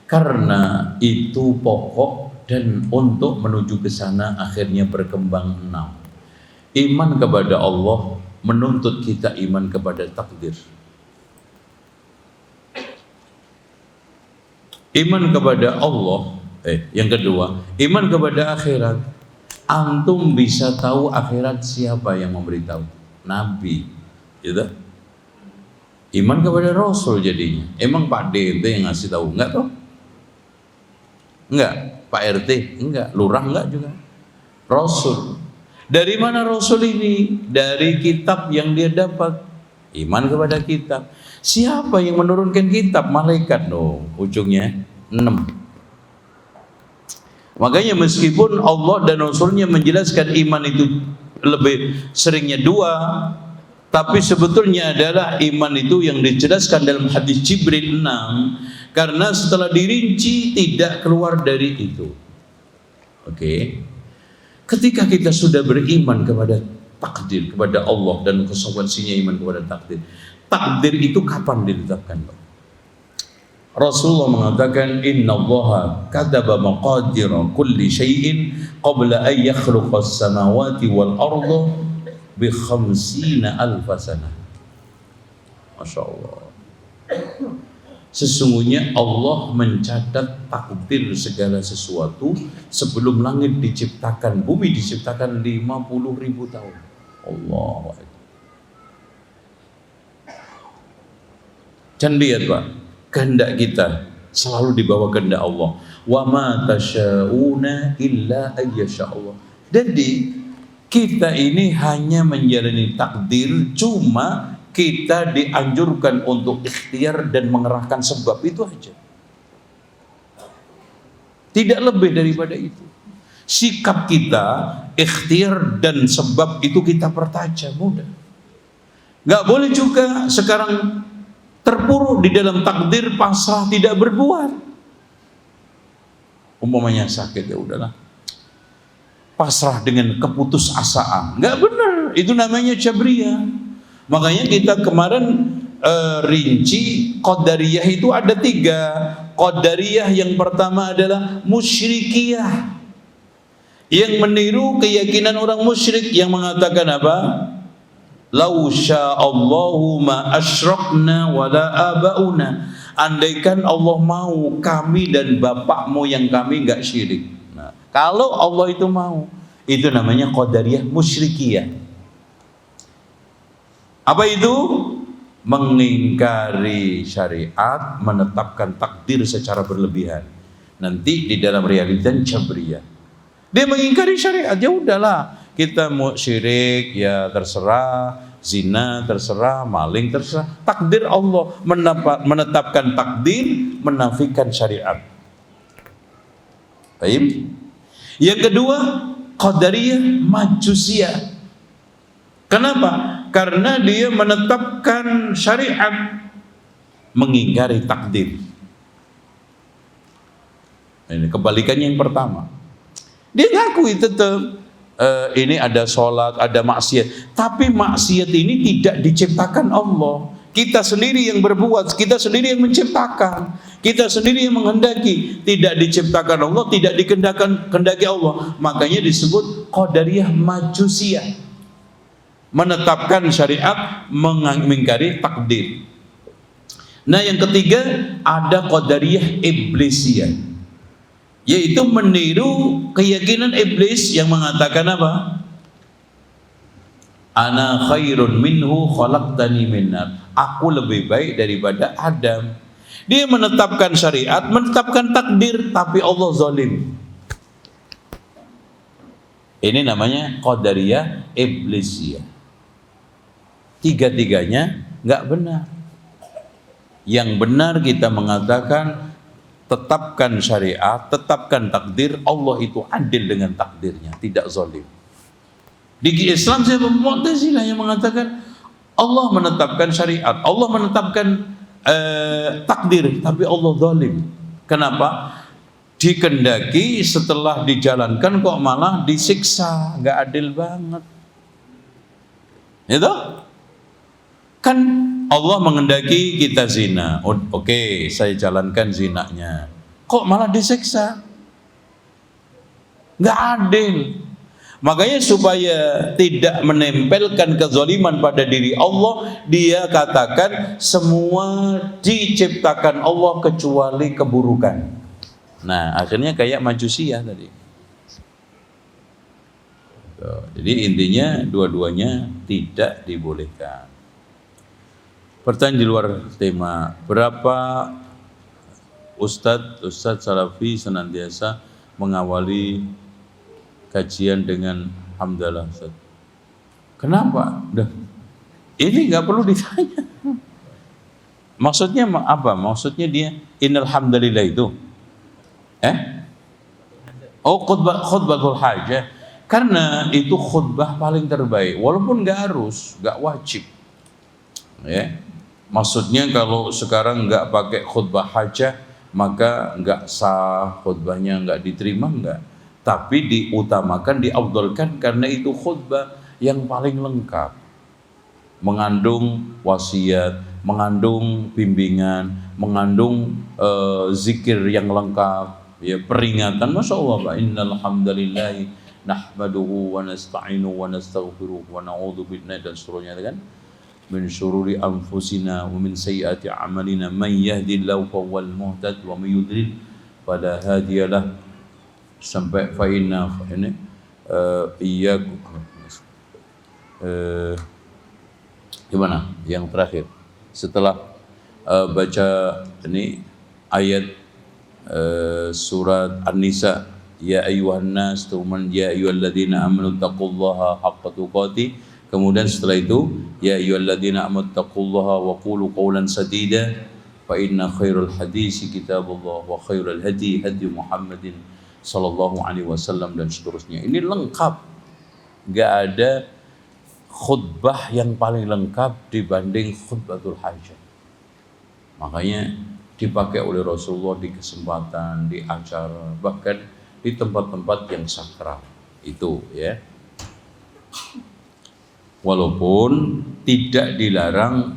[SPEAKER 1] Karena itu pokok dan untuk menuju ke sana akhirnya berkembang 6. Iman kepada Allah menuntut kita iman kepada takdir. Iman kepada Allah, yang kedua, iman kepada akhirat. Antum bisa tahu akhirat siapa yang memberitahu? Nabi, gitu. Iman kepada Rasul jadinya. Emang Pak D yang ngasih tahu? Enggak toh? Enggak. Pak RT? Enggak. Lurah enggak juga. Rasul. Dari mana Rasul ini? Dari kitab yang dia dapat. Iman kepada kitab. Siapa yang menurunkan kitab? Malaikat dong. Ujungnya 6. Makanya meskipun Allah dan Rasulnya menjelaskan iman itu lebih seringnya 2, tapi sebetulnya adalah iman itu yang dijelaskan dalam hadis Jibril 6, karena setelah dirinci tidak keluar dari itu. Oke. Ketika kita sudah beriman kepada takdir, kepada Allah dan konsekuensinya iman kepada takdir. Takdir itu kapan ditetapkan, Pak? Rasulullah mengatakan, innallaha kataba maqadira kulli syai'in qabla an yakhluqa as-samawati wal arda bi 50,000 sanah. Masya Allah. Sesungguhnya Allah mencatat takdir segala sesuatu sebelum langit diciptakan, bumi diciptakan 50.000 tahun. Allah. Dan lihat Pak, kehendak kita selalu dibawa kehendak Allah. Wa ma tasyauna illa ayyasha Allah. Jadi kita ini hanya menjalani takdir, cuma kita dianjurkan untuk ikhtiar dan mengerahkan sebab, itu aja. Tidak lebih daripada itu. Sikap kita, ikhtiar dan sebab itu kita pertajam, mudah. Gak boleh juga sekarang terpuruk di dalam takdir, pasrah, tidak berbuat. Umpamanya sakit, ya udahlah, pasrah dengan keputusasaan. Gak benar, itu namanya Jabriyah. Makanya kita kemarin rinci Qadariyah itu ada 3. Qadariyah yang pertama adalah musyrikiyah, yang meniru keyakinan orang musyrik yang mengatakan apa? Lau sya'allahu ma asyrakna wala abauna. Andaikan Allah mau, kami dan bapakmu yang kami enggak syirik. Nah, kalau Allah itu mau, itu namanya Qadariyah musyrikiyah. Apa itu? Mengingkari syariat, menetapkan takdir secara berlebihan. Nanti di dalam realita Jabriyah, dia mengingkari syariat, ya udahlah, kita mau syirik ya terserah, zina terserah, maling terserah. Takdir Allah, menetapkan takdir, menafikan syariat. Baik. Yang kedua, Qadariyah Majusiyah. Kenapa? Karena dia menetapkan syariat, mengingkari takdir. Ini kebalikannya yang pertama. Dia ngakui tetap ini ada sholat, ada maksiat, tapi maksiat ini tidak diciptakan Allah. Kita sendiri yang berbuat, kita sendiri yang menciptakan, kita sendiri yang menghendaki. Tidak diciptakan Allah, tidak dikehendaki Allah. Makanya disebut Qadariyah Majusiyah, menetapkan syariat, mengingkari takdir. Nah, yang ketiga ada Qadariyah Iblisiyah, yaitu meniru keyakinan iblis yang mengatakan apa? Ana khairun minhu khalaqtani min nar. Aku lebih baik daripada Adam. Dia menetapkan syariat, menetapkan takdir, tapi Allah zalim. Ini namanya qadariyah iblisiyah. Tiga-tiganya nggak benar. Yang benar kita mengatakan tetapkan syariat, tetapkan takdir. Allah itu adil dengan takdirnya, tidak zalim. Di Islam saya Mu'tazilah yang mengatakan Allah menetapkan syariat, Allah menetapkan takdir, tapi Allah zalim. Kenapa? Dikendaki setelah dijalankan kok malah disiksa, nggak adil banget. Itu kan Allah mengendaki kita zina, oke, saya jalankan zinanya, kok malah disiksa, nggak adil. Makanya supaya tidak menempelkan kezaliman pada diri Allah, dia katakan semua diciptakan Allah kecuali keburukan. Nah, akhirnya kayak Majusiyah tadi. Jadi intinya dua-duanya tidak dibolehkan. Pertanyaan di luar tema, berapa Ustadz Salafi senantiasa mengawali kajian dengan hamdalah Ustaz? Kenapa? Ini nggak perlu ditanya. Maksudnya apa? Maksudnya dia innal hamdalillah itu khutbatul hajah, karena itu khutbah paling terbaik, walaupun nggak harus, nggak wajib ya. Maksudnya kalau sekarang nggak pakai khutbah hajah maka nggak sah, khutbahnya nggak diterima, nggak. Tapi diutamakan, diafdalkan karena itu khutbah yang paling lengkap, mengandung wasiat, mengandung bimbingan, mengandung zikir yang lengkap, ya, peringatan. Masya Allah, innal hamdalillahi nahmaduhu wa nasta'inu wa nastaghfiruh wa na'udzu billahi dan seterusnya kan, min syururi anfusina wa min sayyiati a'malina man yahdihillahu fahuwal muhtad wa may yudlil fala hadiyalah, sampai fa'inna ini iyyakum gimana yang terakhir setelah baca ini ayat surat An-Nisa, ya ayyuhan nas tuman ya ayyuhalladzina amanu taqullaha haqqa tuqatih. Kemudian setelah itu ya ayyuhalladzina amanu taqullaha wa qulu qawlan sadida fa inna khairal hadisi kitabullah wa khairal hadi hadi Muhammadin sallallahu alaihi wasallam dan seterusnya. Ini lengkap. Enggak ada khutbah yang paling lengkap dibanding khutbatul hajah. Makanya dipakai oleh Rasulullah di kesempatan, di acara, bahkan di tempat-tempat yang sakral itu ya. Walaupun tidak dilarang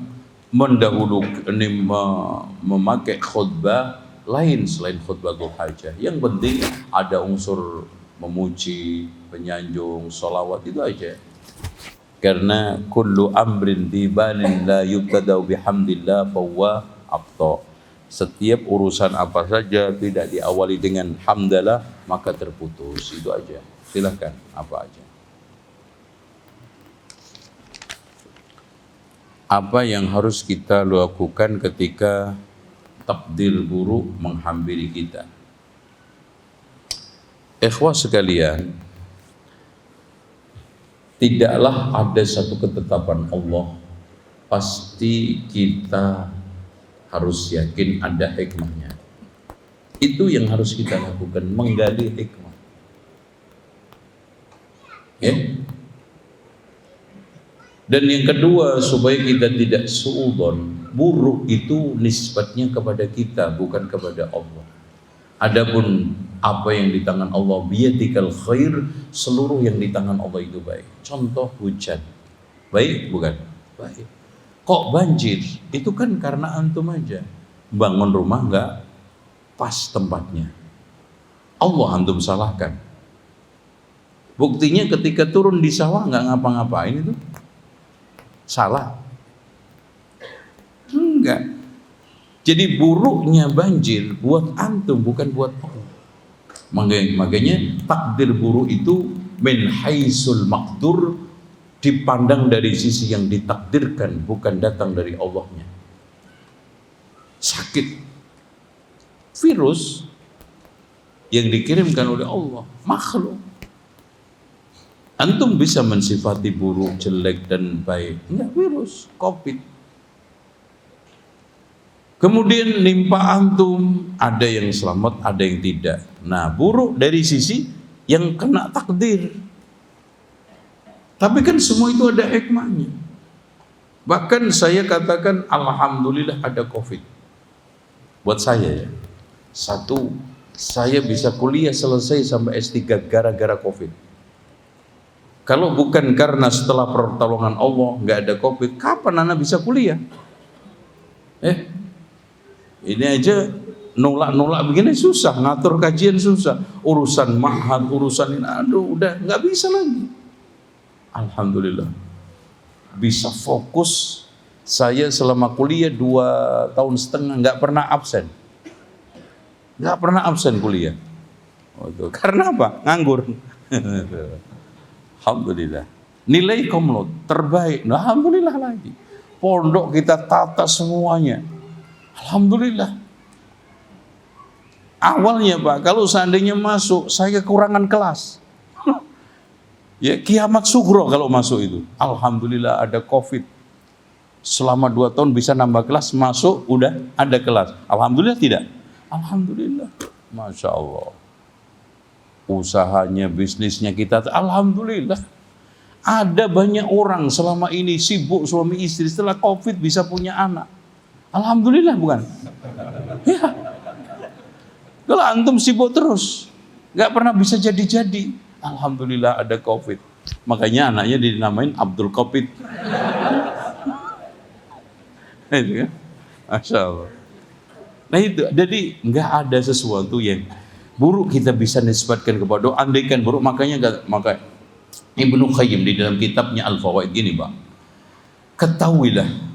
[SPEAKER 1] mendahulukan memakai khutbah lain selain khutbatul hajah. Yang penting ada unsur memuji, penyanjung, sholawat, itu aja. Karena kullu amrin dibanin la yubtada'u bihamdillah fahuwa abta. Setiap urusan apa saja tidak diawali dengan hamdalah maka terputus. Itu aja. Silakan apa aja. Apa yang harus kita lakukan ketika takdir buruk menghampiri kita? Ikhwah sekalian, tidaklah ada satu ketetapan Allah, pasti kita harus yakin ada hikmahnya. Itu yang harus kita lakukan, menggali hikmah. Ya. Dan yang kedua, supaya kita tidak suudzon, buruk itu nisbatnya kepada kita, bukan kepada Allah. Adapun apa yang di tangan Allah, biyadikal khair, seluruh yang di tangan Allah itu baik. Contoh hujan, baik bukan? Baik. Kok banjir? Itu kan karena antum aja bangun rumah nggak pas tempatnya. Allah antum salahkan. Buktinya ketika turun di sawah nggak ngapa-ngapain itu salah? Enggak. Jadi buruknya banjir buat antum, bukan buat Allah. Makanya takdir buruk itu min haisul maqdur, dipandang dari sisi yang ditakdirkan, bukan datang dari Allahnya. Sakit, virus yang dikirimkan oleh Allah, makhluk. Antum bisa mensifati buruk, jelek dan baik. Enggak, virus COVID. Kemudian nimpa antum, ada yang selamat, ada yang tidak. Nah, buruk dari sisi yang kena takdir. Tapi kan semua itu ada hikmahnya. Bahkan saya katakan alhamdulillah ada COVID. Buat saya ya. Satu, saya bisa kuliah selesai sampai S3 gara-gara COVID. Kalau bukan karena setelah pertolongan Allah nggak ada COVID, kapan anak bisa kuliah? Ini aja nolak begini susah, ngatur kajian susah, urusan ma'had, urusan ini, aduh udah nggak bisa lagi. Alhamdulillah bisa fokus. Saya selama kuliah 2,5 tahun nggak pernah absen, kuliah. Karena apa? Nganggur. Alhamdulillah. Nilai komlot terbaik. Nah, alhamdulillah lagi. Pondok kita tata semuanya. Alhamdulillah. Awalnya Pak, kalau seandainya masuk, saya kekurangan kelas. Ya kiamat sugro kalau masuk itu. Alhamdulillah ada COVID. Selama 2 tahun bisa nambah kelas, masuk udah ada kelas. Alhamdulillah tidak? Alhamdulillah. Masya Allah. Usahanya, bisnisnya kita, alhamdulillah. Ada banyak orang selama ini sibuk suami istri, setelah COVID bisa punya anak. Alhamdulillah bukan? Ya. Kalau antum sibuk terus, nggak pernah bisa jadi-jadi. Alhamdulillah ada COVID. Makanya anaknya dinamain Abdul COVID. Itu kan? Masya Allah. Nah itu, jadi nggak ada sesuatu yang buruk kita bisa nisbatkan kepada andaikan buruk. Maka Ibnu Qayyim di dalam kitabnya Al-Fawaid gini Pak, ketahuilah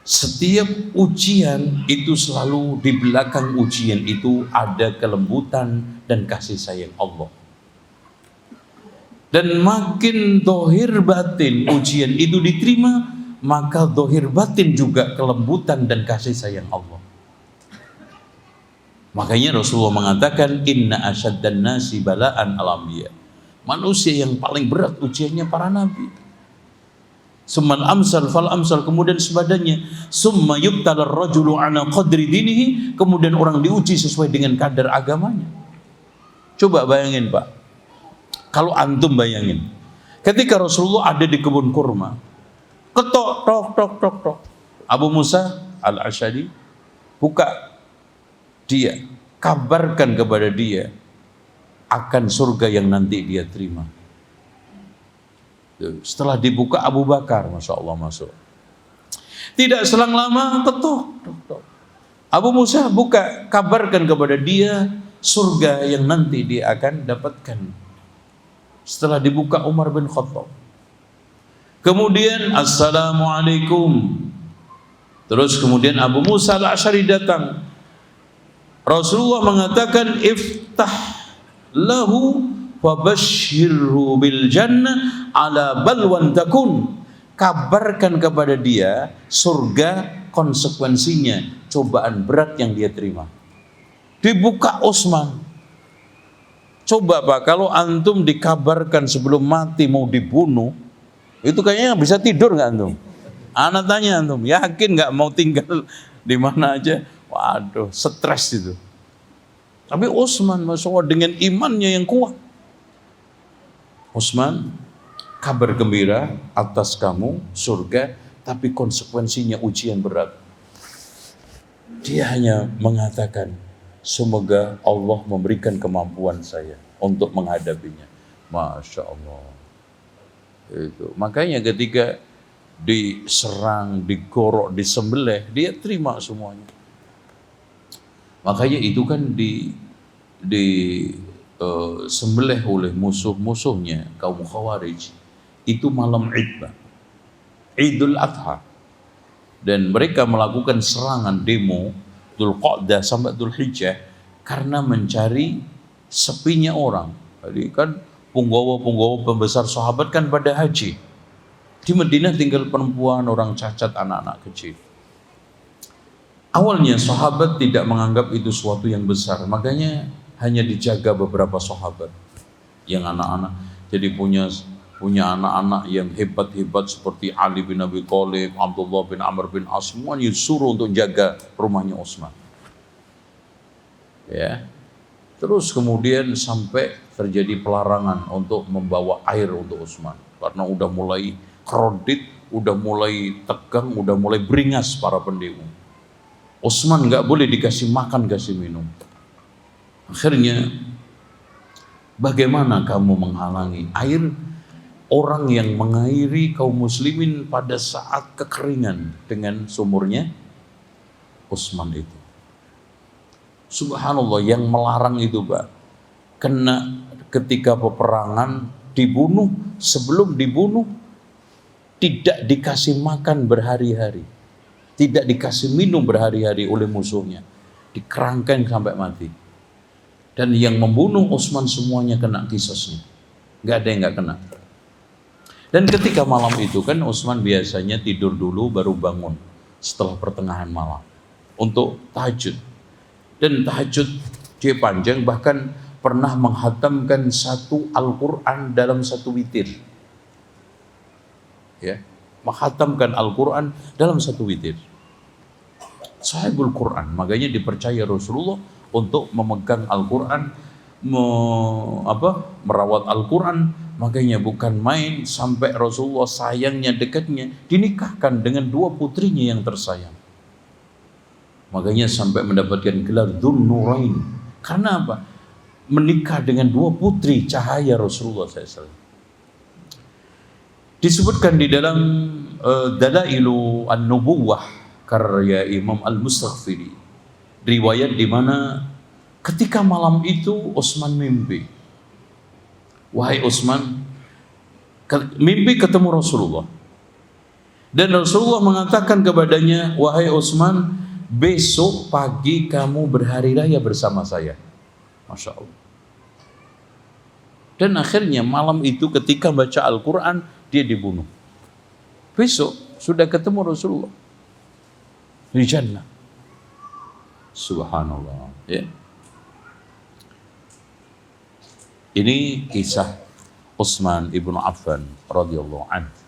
[SPEAKER 1] setiap ujian itu selalu di belakang ujian itu ada kelembutan dan kasih sayang Allah. Dan makin dohir batin ujian itu diterima, maka dohir batin juga kelembutan dan kasih sayang Allah. Makanya Rasulullah mengatakan inna asyaddan nasi bala'an al-anbiya. Manusia yang paling berat ujiannya para nabi. Summal amsal fal amsal, kemudian sebadannya. Summa yubtalar rajulu ala qadri dinihi, kemudian orang diuji sesuai dengan kadar agamanya. Coba bayangin Pak. Kalau antum bayangin, ketika Rasulullah ada di kebun kurma, ketok tok tok tok tok. Abu Musa al-Asy'ari buka, dia kabarkan kepada dia akan surga yang nanti dia terima. Setelah dibuka Abu Bakar, Masya Allah masuk. Tidak selang lama ketuk. Abu Musa buka, kabarkan kepada dia surga yang nanti dia akan dapatkan. Setelah dibuka Umar bin Khattab. Kemudian Assalamualaikum. Terus kemudian Abu Musa al-Asy'ari datang. Rasulullah mengatakan iftah lahu wabashirhu bil jannah ala balwan takun. Kabarkan kepada dia surga, konsekuensinya cobaan berat yang dia terima. Dibuka Utsman. Coba Pak, kalau antum dikabarkan sebelum mati mau dibunuh, itu kayaknya bisa tidur nggak antum? Anak tanya antum, yakin nggak mau tinggal di mana aja? Waduh, stres itu. Tapi Utsman, Masya Allah, dengan imannya yang kuat. Utsman, kabar gembira atas kamu surga, tapi konsekuensinya ujian berat. Dia hanya mengatakan, semoga Allah memberikan kemampuan saya untuk menghadapinya. Masya Allah. Itu. Makanya ketika diserang, digorok, disembelih, dia terima semuanya. Makanya itu kan sembelih oleh musuh-musuhnya kaum Khawarij itu malam Id, Idul Adha, dan mereka melakukan serangan demo Dzulqa'dah sampai Dzulhijjah karena mencari sepinya orang. Jadi kan punggawa-punggawa pembesar sahabat kan pada haji. Di Madinah tinggal perempuan, orang cacat, anak-anak kecil. Awalnya sahabat tidak menganggap itu suatu yang besar, makanya hanya dijaga beberapa sahabat yang anak-anak. jadi punya anak-anak yang hebat-hebat seperti Ali bin Abi Thalib, Abdullah bin Amr bin As, semuanya disuruh untuk jaga rumahnya Utsman. Ya. Terus kemudian sampai terjadi pelarangan untuk membawa air untuk Utsman karena udah mulai kredit, udah mulai tegang, udah mulai beringas para pendemo. Utsman nggak boleh dikasih makan, kasih minum. Akhirnya, bagaimana kamu menghalangi air orang yang mengairi kaum muslimin pada saat kekeringan dengan sumurnya Utsman itu? Subhanallah, yang melarang itu Pak, kena ketika peperangan, dibunuh, sebelum dibunuh tidak dikasih makan berhari-hari, tidak dikasih minum berhari-hari oleh musuhnya, dikerangkeng sampai mati. Dan yang membunuh Utsman semuanya kena qisasnya, nggak ada yang nggak kena. Dan ketika malam itu kan Utsman biasanya tidur dulu baru bangun setelah pertengahan malam untuk tahajud. Dan tahajud dia panjang, bahkan pernah menghatamkan satu Al-Quran dalam satu witir. Ya, menghatamkan Al-Quran dalam satu witir. Sahibul Quran, makanya dipercaya Rasulullah untuk memegang Al-Quran, merawat Al-Quran. Makanya bukan main, sampai Rasulullah sayangnya, dekatnya, dinikahkan dengan dua putrinya yang tersayang. Makanya sampai mendapatkan gelar Dzun Nurain. Karena apa? Menikah dengan dua putri cahaya Rasulullah SAW. Disebutkan di dalam Dalailu An-Nubuwah karya Imam Al-Mustaghfiri, riwayat di mana ketika malam itu Utsman mimpi. Wahai Utsman, mimpi ketemu Rasulullah. Dan Rasulullah mengatakan kepadanya, wahai Utsman, besok pagi kamu berhari raya bersama saya. Masya Allah. Dan akhirnya malam itu ketika baca Al-Quran, dia dibunuh. Besok sudah ketemu Rasulullah di jannah. Subhanallah. Ya. Ini kisah Utsman ibnu Affan radhiyallahu anhu.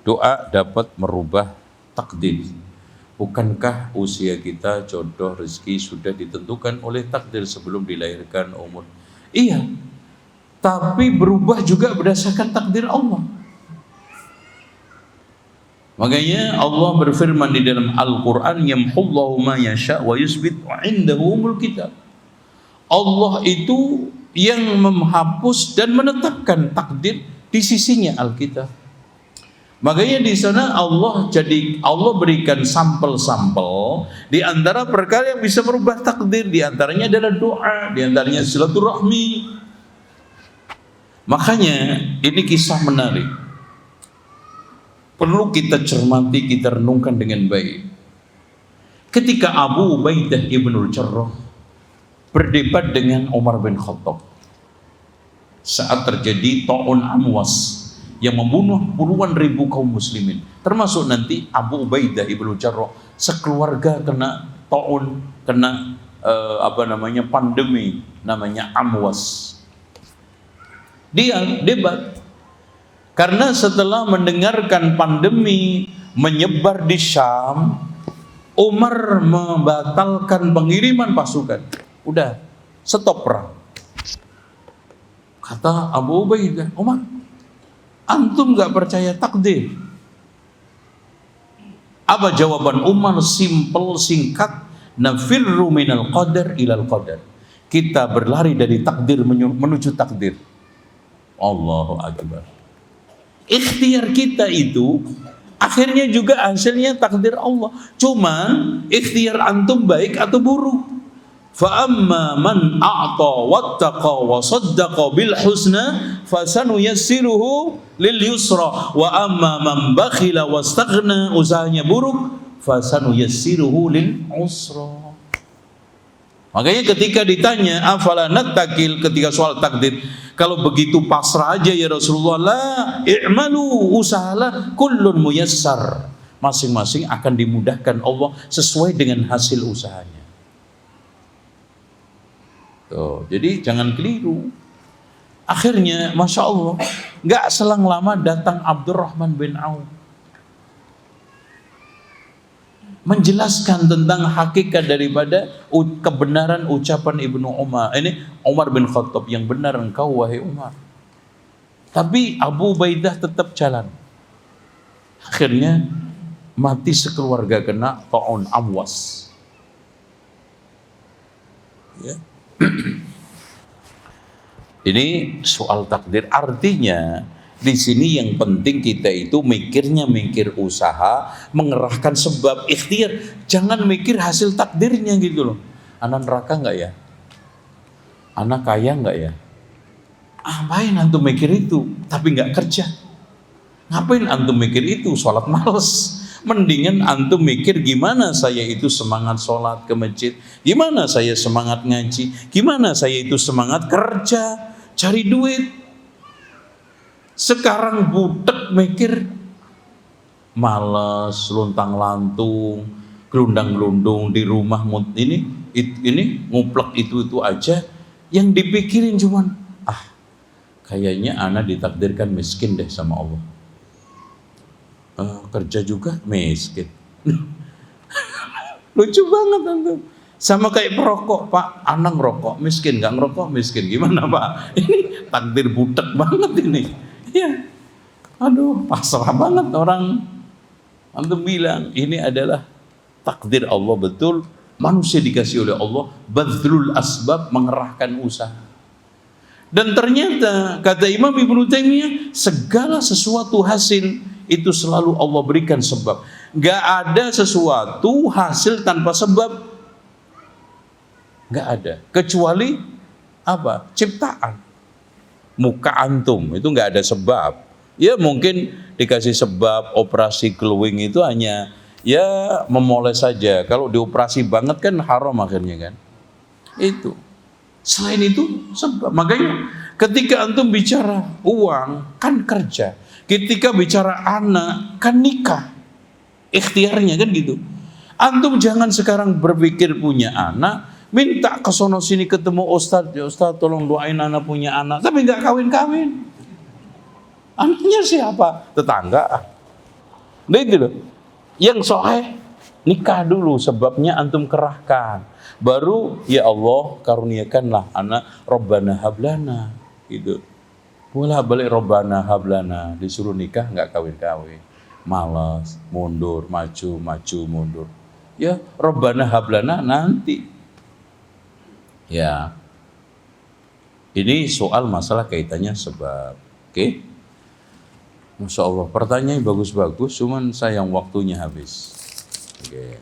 [SPEAKER 1] Doa dapat merubah takdir. Bukankah usia kita, jodoh, rezeki sudah ditentukan oleh takdir sebelum dilahirkan umur? Iya, tapi berubah juga berdasarkan takdir Allah. Makanya Allah berfirman di dalam Al-Quran, yamhullahu ma yasha' wa yusbit wa indahu umul kitab. Allah itu yang menghapus dan menetapkan takdir, di sisinya Alkitab. Makanya di sana Allah berikan sampel-sampel di antara perkara yang bisa merubah takdir. Di antaranya adalah doa, di antaranya silaturahmi. Makanya ini kisah menarik, perlu kita cermati, kita renungkan dengan baik. Ketika Abu Ubaidah ibnul Jarrah berdebat dengan Umar bin Khattab saat terjadi Ta'un Amwas yang membunuh puluhan ribu kaum muslimin, termasuk nanti Abu Ubaidah ibnu Jarrah, sekeluarga kena ta'un, kena pandemi namanya Amwas. Dia debat karena setelah mendengarkan pandemi menyebar di Syam, Umar membatalkan pengiriman pasukan. Udah, stop perang. Kata Abu Ubaidah, Umar, antum gak percaya takdir? Apa jawaban Umar? Simple, singkat, nafirru minal qadar ilal qadar. Kita berlari dari takdir menuju takdir. Allahu Akbar. Ikhtiar kita itu akhirnya juga hasilnya takdir Allah. Cuman ikhtiar antum baik atau buruk. فَأَمَّا مَنْ أَعْطَى وَاتَّقَى وَصَدَّقَ بِالْحُسْنَى فَسَنُيَسِّرُهُ لِلْيُسْرَى وَأَمَّا مَنْ بَخِلَ وَاسْتَغْنَى, usahanya buruk, فَسَنُيَسِّرُهُ لِلْعُسْرَى. Makanya ketika ditanya afala nattakil, ketika soal takdir, kalau begitu pasrah aja ya Rasulullah, la i'malu, usahalah, kullun muyassar, masing-masing akan dimudahkan Allah sesuai dengan hasil usahanya. Tuh, jadi jangan keliru. Akhirnya, Masya Allah, nggak selang lama datang Abdurrahman bin Auf menjelaskan tentang hakikat daripada kebenaran ucapan Ibnu Umar. Ini Umar bin Khattab, yang benar engkau wahai Umar. Tapi Abu Ubaidah tetap jalan. Akhirnya mati sekeluarga kena ta'un amwas. Ya. Ini soal takdir. Artinya di sini yang penting kita itu mikirnya mikir usaha, mengerahkan sebab ikhtiar. Jangan mikir hasil takdirnya gitu loh. Anak neraka nggak ya? Anak kaya nggak ya? Ngapain antum mikir itu? Tapi nggak kerja. Ngapain antum mikir itu? Sholat males. Mendingan antum mikir gimana saya itu semangat sholat ke masjid, gimana saya semangat ngaji, gimana saya itu semangat kerja, cari duit. Sekarang butek mikir malas, luntang-lantung, gelundang-gelundung di rumah ini nguplek itu aja. Yang dipikirin cuman kayaknya anak ditakdirkan miskin deh sama Allah. Kerja juga miskin. Lucu banget antum. Sama kayak perokok, Pak, anak ngerokok miskin, nggak ngerokok miskin. Gimana Pak? Ini takdir butek banget ini. Ya, aduh, pasrah banget orang. Antum bilang ini adalah takdir Allah betul. Manusia dikasih oleh Allah badlul asbab, mengerahkan usaha. Dan ternyata kata Imam Ibnu Taimiyah, segala sesuatu hasil itu selalu Allah berikan sebab. Gak ada sesuatu hasil tanpa sebab. Gak ada. Kecuali apa? Ciptaan. Muka antum itu gak ada sebab. Ya mungkin dikasih sebab operasi glowing itu hanya ya memoles saja. Kalau dioperasi banget kan haram akhirnya kan. Itu. Selain itu sebab. Makanya ketika antum bicara uang kan kerja. Ketika bicara anak kan nikah. Ikhtiarnya kan gitu. Antum jangan sekarang berpikir punya anak, minta ke sono sini ketemu ustadz, ya ustadz tolong doain anak punya anak, tapi nggak kawin-kawin. Anaknya siapa? Tetangga. Nah itu loh. Yang sahih nikah dulu, sebabnya antum kerahkan. Baru ya Allah karuniakanlah anak, Rabbana hablana gitu. Bola balik Rabbana hablana, disuruh nikah nggak kawin-kawin. Malas, mundur, maju, mundur. Ya Rabbana hablana nanti. Ya. Ini soal masalah kaitannya sebab. Oke? Masya Allah, pertanyaan bagus-bagus, cuman sayang waktunya habis. Oke.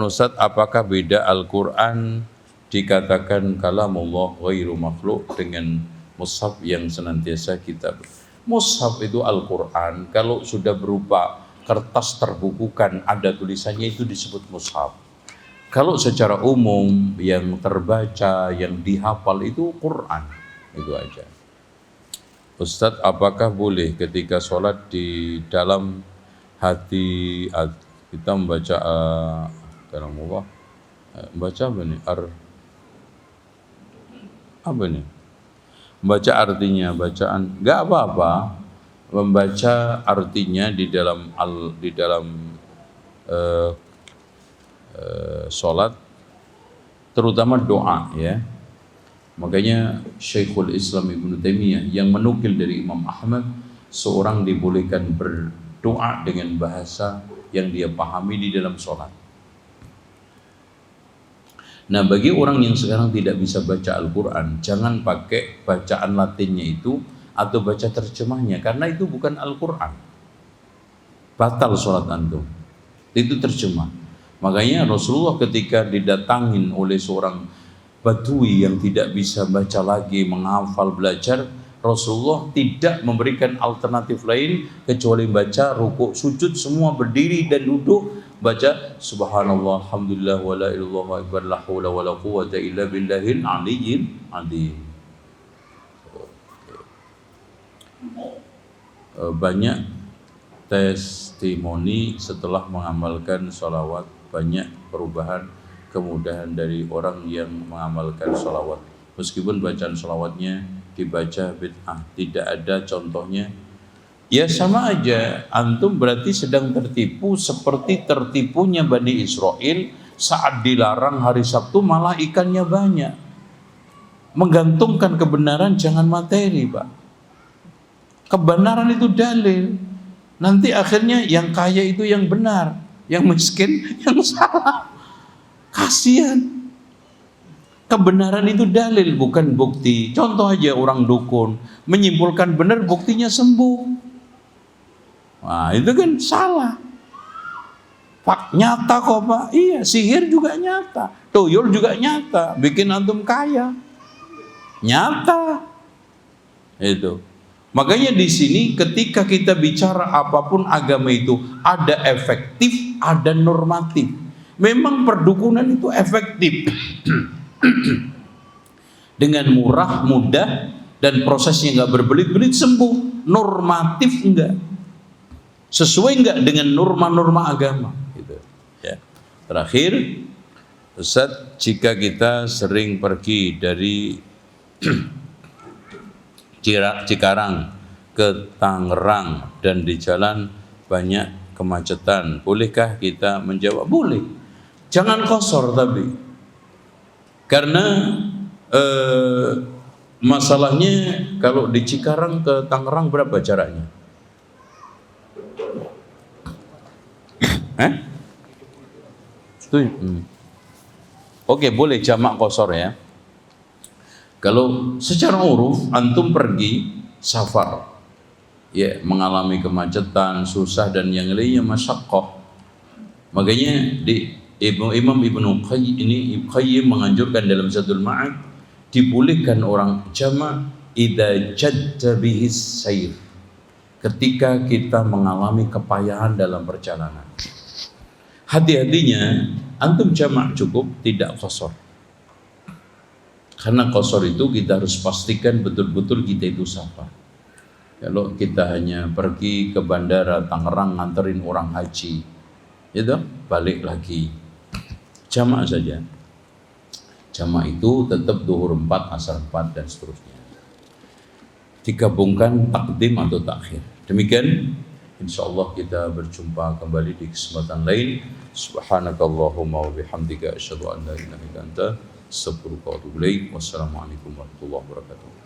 [SPEAKER 1] Ustaz, apakah beda Al-Quran dikatakan kalamullah ghairu makhluk dengan mushaf yang senantiasa kita? Mushaf itu Al-Quran, kalau sudah berupa kertas terbukukan, ada tulisannya, itu disebut mushaf. Kalau secara umum yang terbaca, yang dihafal itu Quran, itu aja. Ustadz, apakah boleh ketika sholat di dalam hati kita membaca kalamullah, membaca apa nih? Apa nih? Membaca artinya, bacaan, nggak apa-apa. Membaca artinya di dalam sholat, terutama doa ya. Makanya Syekhul Islam Ibnu Taimiyah yang menukil dari Imam Ahmad, seorang dibolehkan berdoa dengan bahasa yang dia pahami di dalam sholat. Nah, bagi orang yang sekarang tidak bisa baca Al-Quran, jangan pakai bacaan Latinnya itu atau baca terjemahnya, karena itu bukan Al-Quran. Batal sholat antum. Itu terjemah. Makanya Rasulullah ketika didatangin oleh seorang Badui yang tidak bisa baca lagi, menghafal, belajar, Rasulullah tidak memberikan alternatif lain kecuali baca rukuk, sujud, semua berdiri dan duduk, baca subhanallah, alhamdulillah, wa la ilaha illallah, la haula wa la quwwata illa billahil aliyyil azim. Banyak testimoni setelah mengamalkan sholawat, banyak perubahan, kemudahan dari orang yang mengamalkan sholawat. Meskipun bacaan sholawatnya dibaca bid'ah, tidak ada contohnya. Ya sama aja, antum berarti sedang tertipu seperti tertipunya Bani Israel saat dilarang hari Sabtu malah ikannya banyak. Menggantungkan kebenaran jangan materi, Pak. Kebenaran itu dalil. Nanti akhirnya yang kaya itu yang benar, yang miskin yang salah. Kasihan. Kebenaran itu dalil, bukan bukti. Contoh aja orang dukun menyimpulkan benar, buktinya sembuh. Nah, itu kan salah. Pak, nyata kok Pak. Iya, sihir juga nyata, tuyul juga nyata, bikin antum kaya. Nyata. Itu. Makanya di sini ketika kita bicara apapun agama itu ada efektif, ada normatif. Memang perdukunan itu efektif. Dengan murah, mudah, dan prosesnya nggak berbelit-belit sembuh. Normatif enggak, sesuai enggak dengan norma-norma agama gitu. Ya. Terakhir, Ustaz, jika kita sering pergi dari Cikarang ke Tangerang dan di jalan banyak kemacetan, bolehkah kita menjawab? Boleh, jangan kosor tapi. Karena masalahnya kalau di Cikarang ke Tangerang berapa jaraknya? Oke, boleh jamak kosor ya. Kalau secara uruf antum pergi safar, ya mengalami kemacetan, susah dan yang lainnya masyaqqah. Makanya di Imam Ibnu Qayyim menganjurkan dalam Zadul Ma'ad dibolehkan orang jamak idza jadda bihis sayr, ketika kita mengalami kepayahan dalam perjalanan. Hati-hatinya antum jamak cukup, tidak qasar. Karena qasar itu kita harus pastikan betul-betul kita itu safar. Kalau kita hanya pergi ke bandara Tangerang nganterin orang haji, itu balik lagi, jamak saja. Jamak itu tetap zuhur 4, asar 4 dan seterusnya. Digabungkan takdim atau takhir. Demikian, insyaallah kita berjumpa kembali di kesempatan lain. Subhanakallahumma wa bihamdika asyhadu an la ilaha illa anta astaghfiruka wa atubu ilaik. Wassalamualaikum warahmatullahi wabarakatuh.